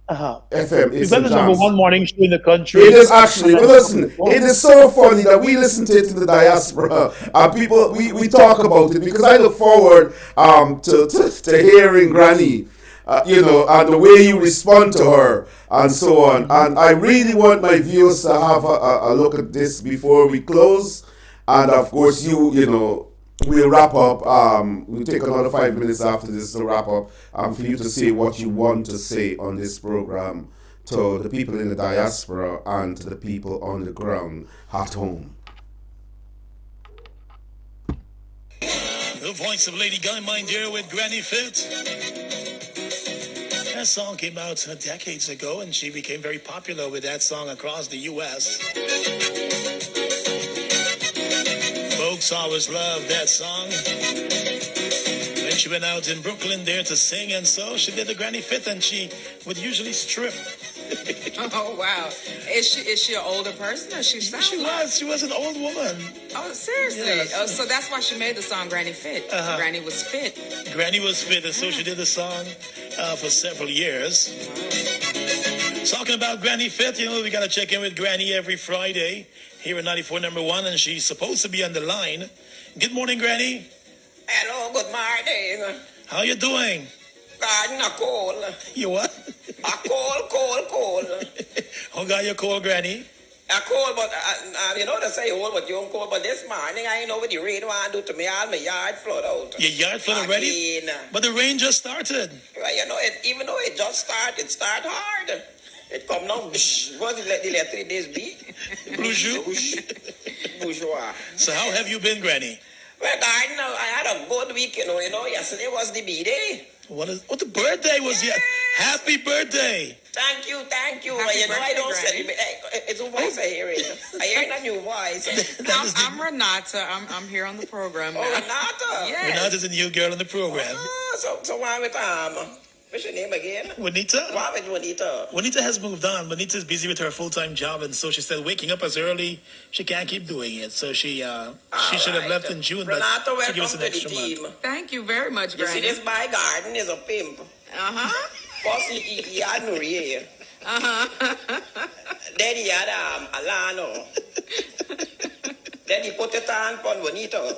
FM. It's the number one morning show in the country. It is actually. But listen, it is so funny that we listen to it in the diaspora. People, we talk about it because I look forward to hearing Granny. And the way you respond to her and so on. And I really want my viewers to have a look at this before we close. And of course, we'll wrap up. We'll take another 5 minutes after this to wrap up for you to say what you want to say on this program to the people in the diaspora and to the people on the ground at home. The voice of Lady Guy, mind dear, with Granny Fit. That song came out decades ago, and she became very popular with that song across the U.S. Folks always loved that song. When she went out in Brooklyn there to sing, and so she did the Granny Fit, and she would usually strip. Oh wow! Is she an older person or she She was an old woman. Oh seriously? Yes. Oh, so that's why she made the song Granny Fit. Granny was fit. Granny was fit, and so she did the song for several years. Talking about Granny Fit, we got to check in with Granny every Friday here at 94 number 1, and she's supposed to be on the line. Good morning, Granny. Hello, good morning. How you doing? Garden a cold. You what? A cold. How got your cold, Granny? A cold, but they say old, but you don't cold. But this morning, I know what the rain want to do to me. All my yard flood out. Your yard flood already? But the rain just started. Well, even though it just started, it start hard. It come now. What did the 3 days be? Bourgeois. So how have you been, Granny? Well, I had a good week, Yesterday was the B-Day. What the birthday was? Yes. Happy birthday. Thank you. Happy I don't birthday, celebrate. It's a voice I hear it. I hear a new voice. I'm Renata. I'm here on the program now. Oh, Renata. Yes. Renata's a new girl in the program. So why with what's your name again? Juanita? Why with Juanita? Juanita has moved on. Juanita's busy with her full-time job, and so she said waking up as early, she can't keep doing it. So she should have left in June, Renata, but she welcome gave us an to the extra team. month. Thank you very much, You Granny. see, this my garden is a pimp. First, he had Nuriye. Then he had Alano. Then he put it on Juanita.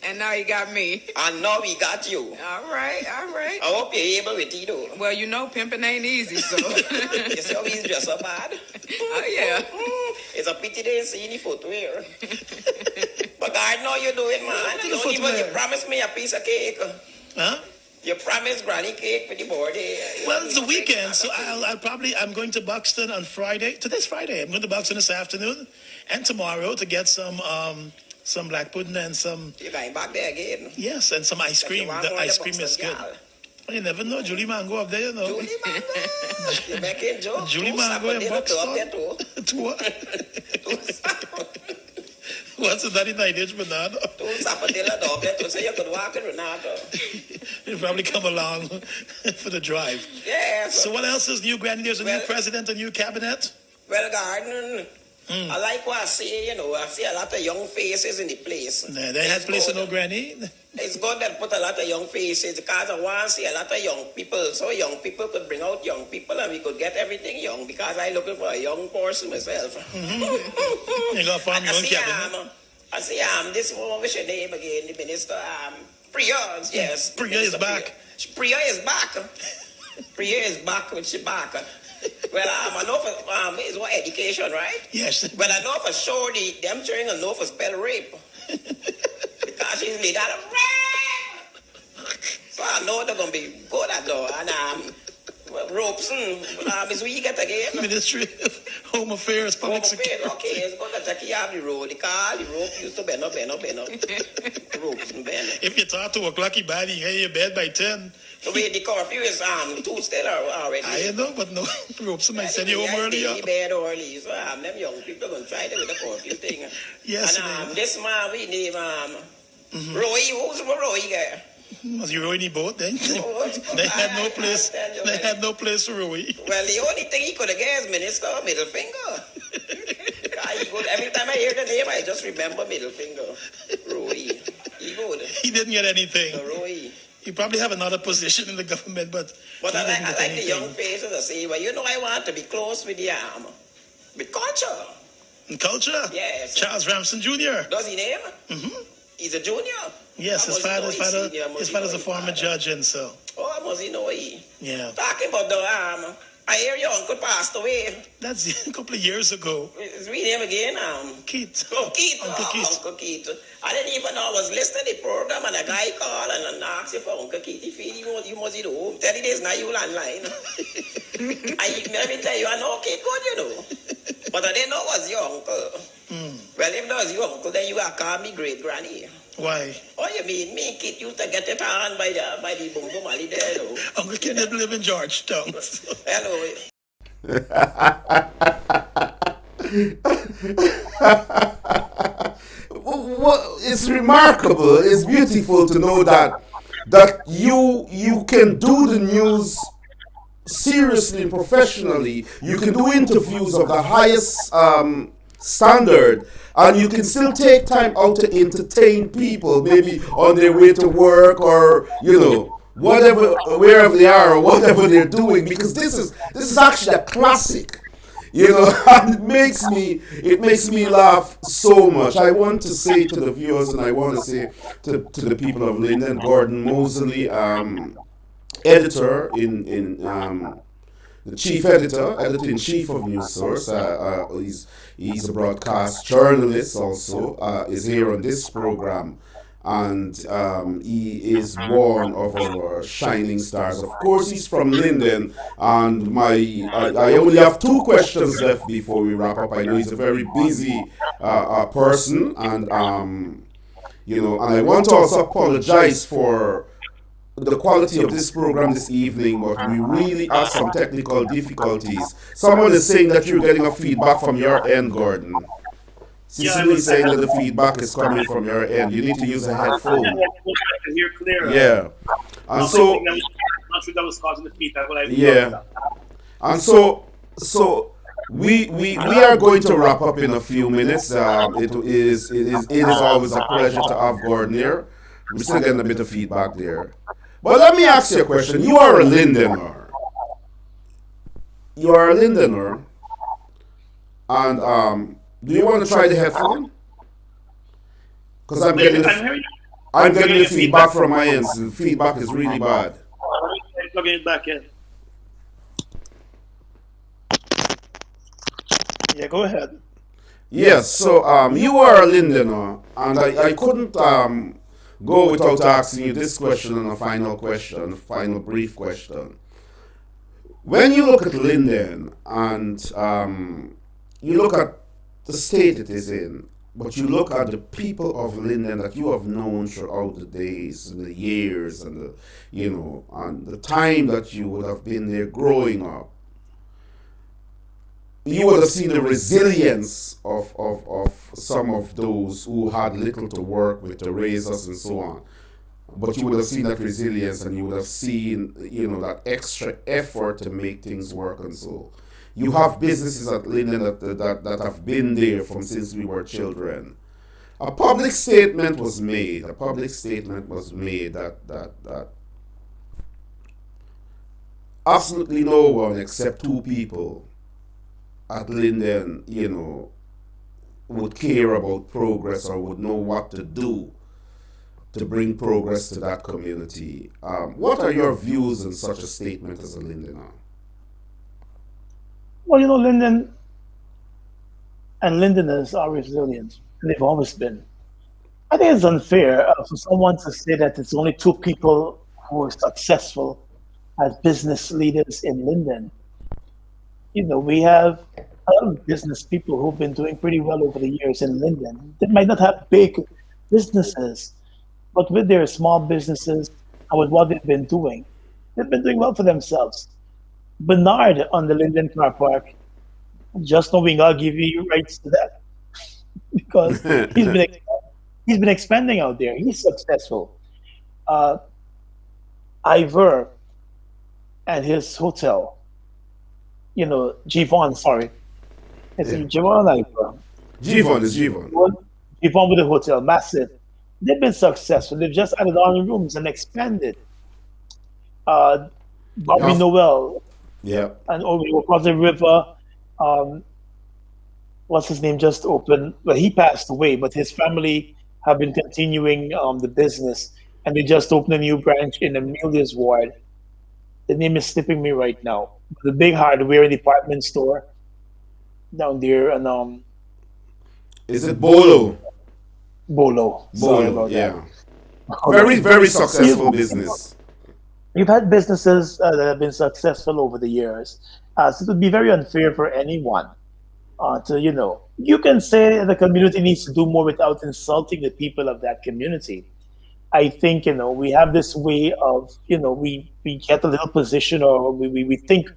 And now you got me. And now we got you. All right. I hope you're able with it. Well, pimping ain't easy, so. You see how he's dressed up bad? Oh, yeah. It's a pity they ain't see any footwear. But God know you do it, man. You promised me a piece of cake. Huh? You promised Granny cake for the birthday. Well, it's the weekend, so I'm going to Buxton on Friday. Today's Friday. I'm going to Buxton this afternoon and tomorrow to get some black pudding and some. You're going back there again? Yes, and some ice cream. The ice cream is good. You never know. Julie Mango up there, Julie Mango? You're making jokes. Julie Mango in Buxton. To what? What's that in Nigeria, Bernardo? So you could walk in Renato. You'll probably come along for the drive. Yeah. So what else is new, Granny? There's a new president, a new cabinet? Well, Garden, I like what I see, I see a lot of young faces in the place. Nah, they had place in no Granny. It's good that put a lot of young faces because I want to see a lot of young people. So young people could bring out young people and we could get everything young because I'm looking for a young person myself. You got to farm your own cabinet. I see this one, what's your name again? The minister, Priya, yes. Priya is back. Priya is back. Priya is back when she back. Well, I know for it's what education, right? Yes. Well, I know for sure them children know for spell rape. Because she's lead out of rape. So I know they're gonna be good at that. And ropes is what you get again. Ministry of Home Affairs, Public Security. Okay, it's going to take you off the road. The rope used to bend up. Ropes and bend. If you talk to a clocky body, you get your bed by 10. The way the curfew is 2 still already. I know, but no ropes might send you home early. Bed early. So them young people going to try to with the curfew thing. Yes. And this man we name Roy. Who's Roy guy? Was you rowing the boat then? They had no place. They had no place to row. Well, the only thing he could have guessed, Minister, middle finger. Every time I hear the name, I just remember middle finger. Roy. He didn't get anything. Roy. He probably have another position in the government, but I like the young faces that say, well, I want to be close with the with culture. And culture? Yes. Charles Ramsden Jr. Does he name? Mm-hmm. He's a junior. Yes, his father's a former judge, and so. Oh, must he know he? Yeah. Talking about the I hear your uncle passed away. That's a couple of years ago. His real name again? Keith. Oh, Keith. Uncle Keith. Uncle Keith. I didn't even know I was listening to the program and a guy called and asked you for Uncle Keith. He feel you must be the home. 30 days now you landline. Let me tell you, I know Keith good, you know. But I didn't know it was your uncle. Well, if that was your uncle, then you are call me great granny. Why? Oh, you mean me, Keith used to get it on by the boom boom alley there, you know. Uncle Keith didn't live in Georgetown. Hello. Well, it's remarkable. It's beautiful to know that you can do the news seriously and professionally. You can do interviews of the highest standard, and you can still take time out to entertain people, maybe on their way to work or whatever, wherever they are or whatever they're doing. Because this is actually a classic. And it makes me laugh so much. I want to say to the viewers, and I want to say to the people of Linden, Gordon Mosley, editor in the chief editor in chief of News Source. He's a broadcast journalist also. Is here on this program, and he is one of our shining stars. Of course, he's from Linden, and I only have two questions left before we wrap up. I know he's a very busy person, and and I want to also apologize for the quality of this program this evening, but we really had some technical difficulties. Someone is saying that you're getting a feedback from your end, Gordon. Cecily is saying that the feedback is coming from your end. You need to use a headphone. I can hear clear. Yeah. And so, not sure that was causing the feedback, but yeah. And so we are going to wrap up in a few minutes. It is always a pleasure to have Gordon here. We're still getting a bit of feedback there. But let me ask you a question. You are a Lindener. And do you want to try the headphone? Because I'm getting the feedback from my end. The feedback is really bad. Plugging it back in. Yeah, go ahead. Yes, so you are a Lindener, and I couldn't go without asking you this question and a final brief question. When you look at Linden and you look at the state it is in, but you look at the people of Linden that you have known throughout the days and the years and and the time that you would have been there growing up, you would have seen the resilience of some of those who had little to work with to raise us and so on. But you would have seen that resilience, and you would have seen, that extra effort to make things work. And so you have businesses at Linden that have been there from since we were children. A public statement was made that absolutely no one except two people at Linden, would care about progress or would know what to do to bring progress to that community. What are your views on such a statement as a Lindener? Well, Linden and Lindeners are resilient, and they've always been. I think it's unfair for someone to say that it's only two people who are successful as business leaders in Linden. We have a lot of business people who've been doing pretty well over the years in Linden. They might not have big businesses, but with their small businesses and with what they've been doing well for themselves. Bernard on the Linden Car Park, just knowing I'll give you rights to that because he's been expanding out there. He's successful. Ivor and his hotel. Givon, sorry. It's Givon Ivor. Givon is Givon. Givon with the hotel, massive. They've been successful. They've just added on rooms and expanded. Bobby Noel. Yeah. And over across the river, what's his name, just opened. Well, he passed away, but his family have been continuing the business, and they just opened a new branch in Amelia's ward. The name is slipping me right now. The big hardware department store down there and Is it Bolo? Bolo. Sorry Bolo, about that. yeah. Very, Okay. very So successful business. you've had businesses that have been successful over the years. So it would be very unfair for anyone to, you can say the community needs to do more without insulting the people of that community. I think, we have this way of, we get a little position or we think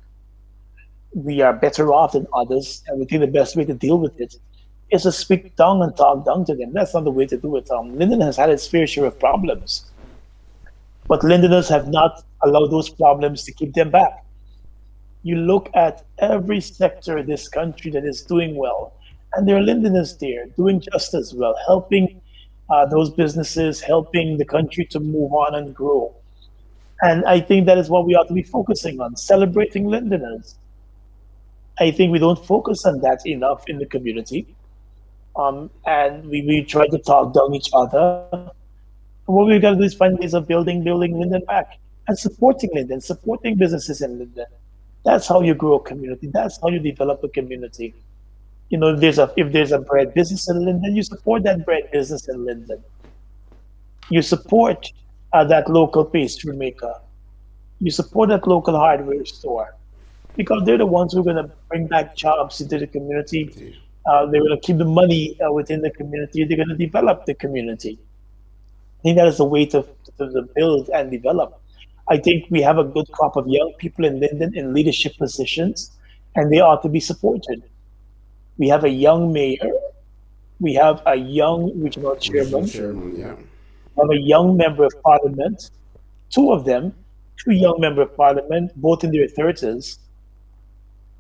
we are better off than others, and we think the best way to deal with it is to speak down and talk down to them. That's not the way to do it. Linden has had its fair share of problems, but Londoners have not allowed those problems to keep them back. You look at every sector in this country that is doing well, and there are Londoners there doing just as well, helping those businesses, helping the country to move on and grow. And I think that is what we ought to be focusing on, celebrating Londoners. I think we don't focus on that enough in the community. And we try to talk down each other. What we've got to do is find ways of building Linden back and supporting Linden, supporting businesses in Linden. That's how you grow a community. That's how you develop a community. If there's a bread business in Linden, you support that bread business in Linden. You support that local pastry maker. You support that local hardware store because they're the ones who are going to bring back jobs into the community. They're going to keep the money within the community. They're going to develop the community. I think that is the way to build and develop. I think we have a good crop of young people in Linden in leadership positions, and they ought to be supported. We have a young mayor. We have a young regional Regional chairman. chairman, yeah. We have a young member of parliament. Two of them, two young member of parliament, both in their 30s,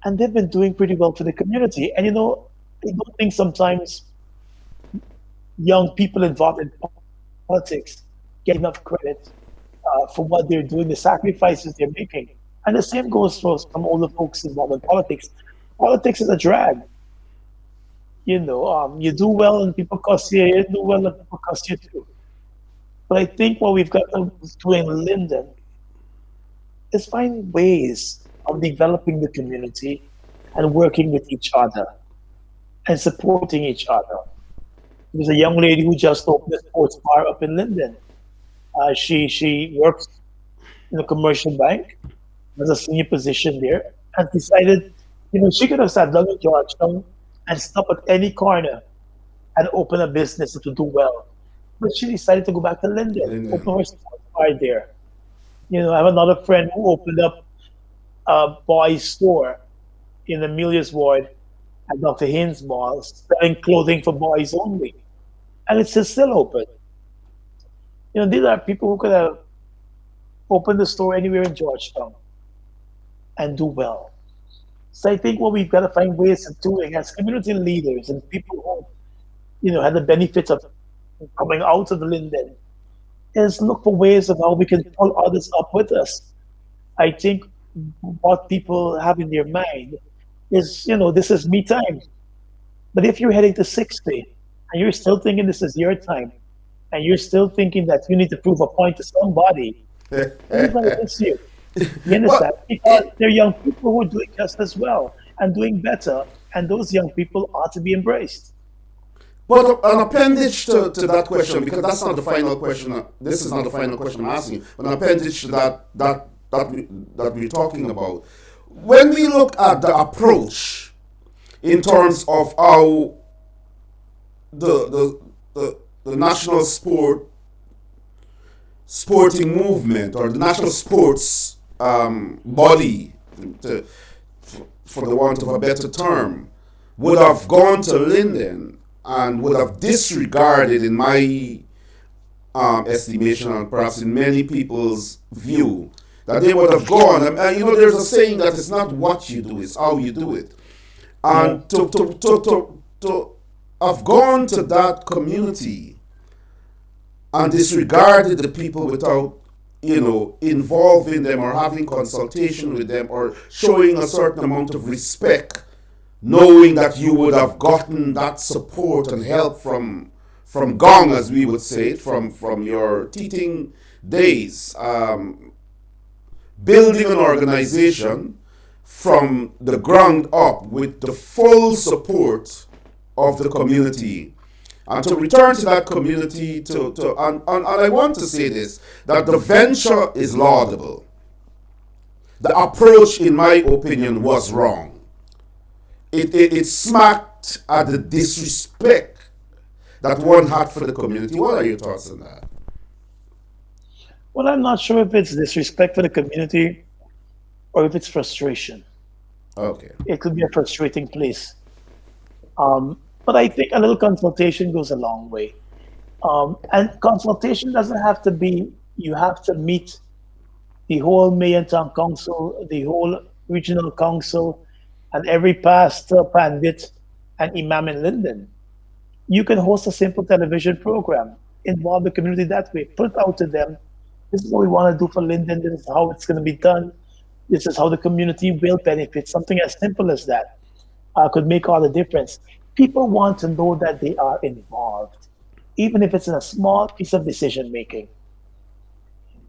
and they've been doing pretty well for the community. And I don't think sometimes young people involved in politics get enough credit for what they're doing, the sacrifices they're making. And the same goes for some older folks involved in politics. Politics is a drag. You do well and people cuss you, you do well and people cuss you too. But I think what we've got to do in Linden is find ways of developing the community and working with each other and supporting each other. There's a young lady who just opened a sports bar up in Linden. She works in a commercial bank, has a senior position there, and decided, she could have sat down in Georgetown and stop at any corner and open a business to do well. But she decided to go back to Linden, open her sports bar there. I have another friend who opened up a boys store in Amelia's ward at Dr. Haynes Mall, selling clothing for boys only. And it's still open. These are people who could have opened the store anywhere in Georgetown and do well. So I think what we've got to find ways of doing as community leaders and people who, had the benefit of coming out of Linden is look for ways of how we can pull others up with us. I think what people have in their mind is, this is me time. But if you're heading to 60 and you're still thinking this is your time, and you're still thinking that you need to prove a point to somebody, everybody miss you. You understand? Because there are young people who are doing just as well and doing better, and those young people ought to be embraced. But an appendage to that question, because that's not the final question. This is not the final question I'm asking. But an appendage to that we're talking about. When we look at the approach in terms of how the national sporting movement or the national sports body, for the want of a better term, would have gone to Linden and would have disregarded, in my estimation and perhaps in many people's view, that they would have gone. There's a saying that it's not what you do, it's how you do it. And to have gone to that community and disregarded the people without, involving them or having consultation with them or showing a certain amount of respect, knowing that you would have gotten that support and help from Gong, as we would say it, from your teaching days. building an organization from the ground up with the full support of the community, and to return to that community and I want to say this, that the venture is laudable. The approach, in my opinion, was wrong. It smacked at the disrespect that one had for the community. What are your thoughts on that? Well, I'm not sure if it's disrespect for the community or if it's frustration. Okay. It could be a frustrating place. But I think a little consultation goes a long way. And consultation doesn't have to be, you have to meet the whole Mayor and Town Council, the whole regional council, and every pastor, pandit, and imam in Linden. You can host a simple television program, involve the community that way, put it out to them. This is what we want to do for Linden. This is how it's going to be done. This is how the community will benefit. Something as simple as that could make all the difference. People want to know that they are involved, even if it's in a small piece of decision making.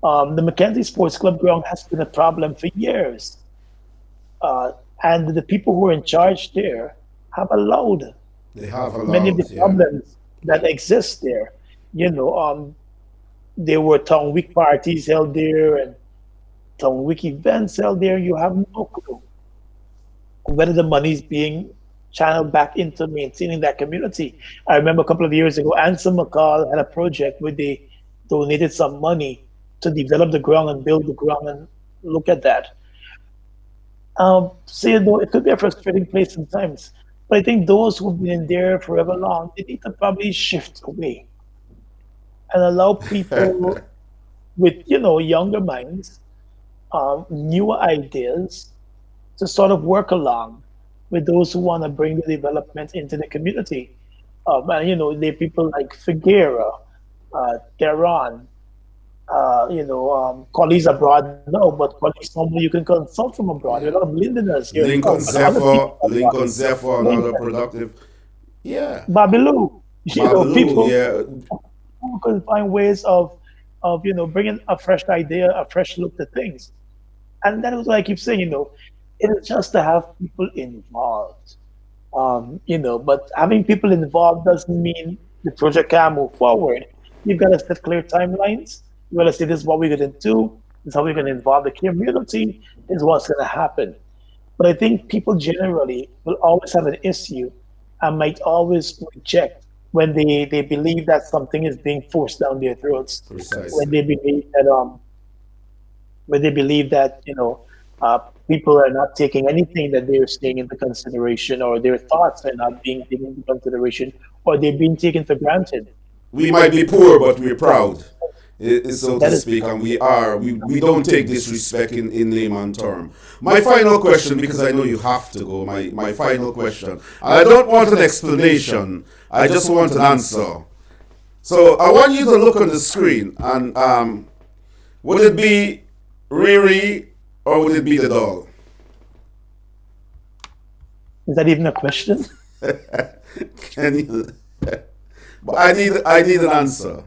The Mackenzie Sports Club ground has been a problem for years. And the people who are in charge there have allowed They have many of the allowed, yeah. problems that exist there. You know, there were town week parties held there and town week events held there. You have no clue whether the money is being channeled back into maintaining that community. I remember a couple of years ago, Anson McCall had a project where they donated some money to develop the ground and build the ground and look at that. So you know, it could be a frustrating place sometimes, but I think those who've been in there forever long, they need to probably shift away and allow people with younger minds, newer ideas, to sort of work along with those who want to bring the development into the community. And there are people like Figuera, Tehran, colleagues abroad now, but colleagues normally you can consult from abroad. There are a lot of Linderners here. Lincoln Zephyr, another productive. Yeah. Babilu, people yeah. who can find ways of bringing a fresh idea, a fresh look to things. And that is what I keep saying, it is just to have people involved. But having people involved doesn't mean the project can't move forward. You've got to set clear timelines. You got to say this is what we're going to do. This is how we're going to involve the community. This is what's going to happen. But I think people generally will always have an issue and might always reject when they believe that something is being forced down their throats. Precisely. When they believe that people are not taking anything that they're saying into consideration, or their thoughts are not being taken into consideration, or they're being taken for granted. We might be poor, but we're proud, so That to is- speak, and we don't take disrespect in layman term. My final question, because I know you have to go, my final question, and I don't want an explanation, I just want an answer. So I want you to look on the screen, and would it be Riri or would it be the doll? Is that even a question? Can you? But I need an answer.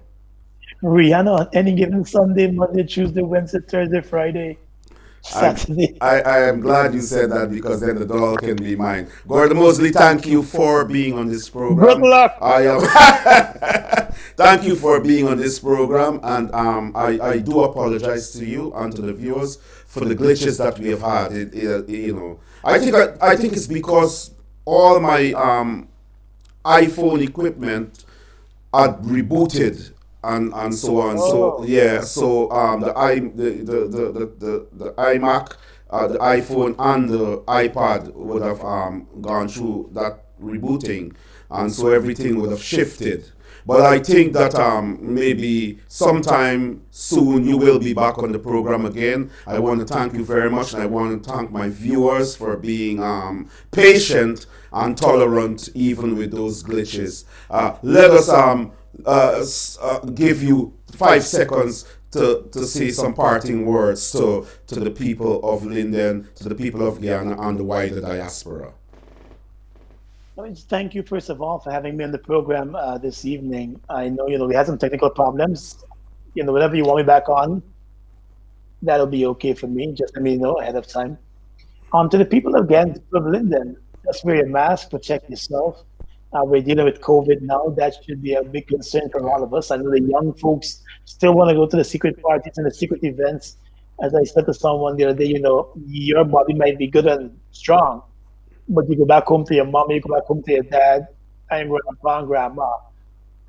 Rihanna on any given Sunday, Monday, Tuesday, Wednesday, Thursday, Friday, Saturday. I am glad you said that, because then the doll can be mine. Gordon Mosley, thank you for being on this program. Good luck. I am. Thank you for being on this program, and I do apologize to you and to the viewers for the glitches that we have had. I think it's because all my iPhone equipment are rebooted and so on. So yeah, so the iMac, the iPhone, and the iPad would have gone through that rebooting, and so everything would have shifted. But I think that maybe sometime soon you will be back on the program again. I want to thank you very much, and I want to thank my viewers for being patient and tolerant even with those glitches. Let us give you 5 seconds to say some parting words to the people of Linden, to the people of Guyana, and the wider diaspora. Thank you, first of all, for having me on the program this evening. I know, we had some technical problems. Whenever you want me back on, that'll be okay for me. Just let me know ahead of time. To the people again, of Linden, just wear a mask, protect yourself. We're dealing with COVID now. That should be a big concern for all of us. I know the young folks still want to go to the secret parties and the secret events. As I said to someone the other day, your body might be good and strong, but you go back home to your mom, you go back home to your dad, and grandpa and grandma,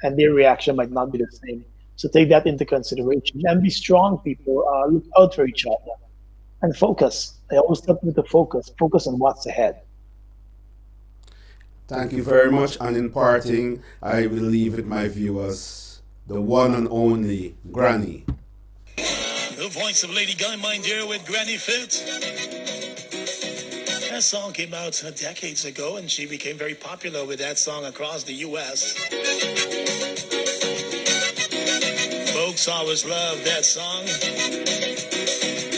and their reaction might not be the same. So take that into consideration and be strong, people. Look out for each other and focus. I always tell people to focus on what's ahead. Thank you very much. And in parting, I will leave with my viewers the one and only Granny. The voice of Lady Gun, mind dear, with Granny Fit. That song came out decades ago, and she became very popular with that song across the U.S. Folks always loved that song.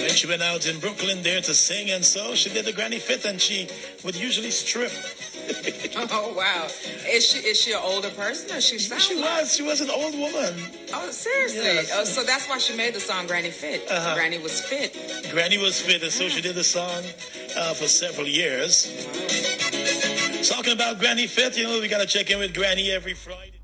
When she went out in Brooklyn there to sing, and so she did the Granny Fit, and she would usually strip. Oh wow! Is she an older person or she She was an old woman. Oh seriously? Yes. So that's why she made the song Granny Fit. Granny was fit. Granny was fit, and so she did the song for several years. Talking about Granny Fit, we gotta check in with Granny every Friday.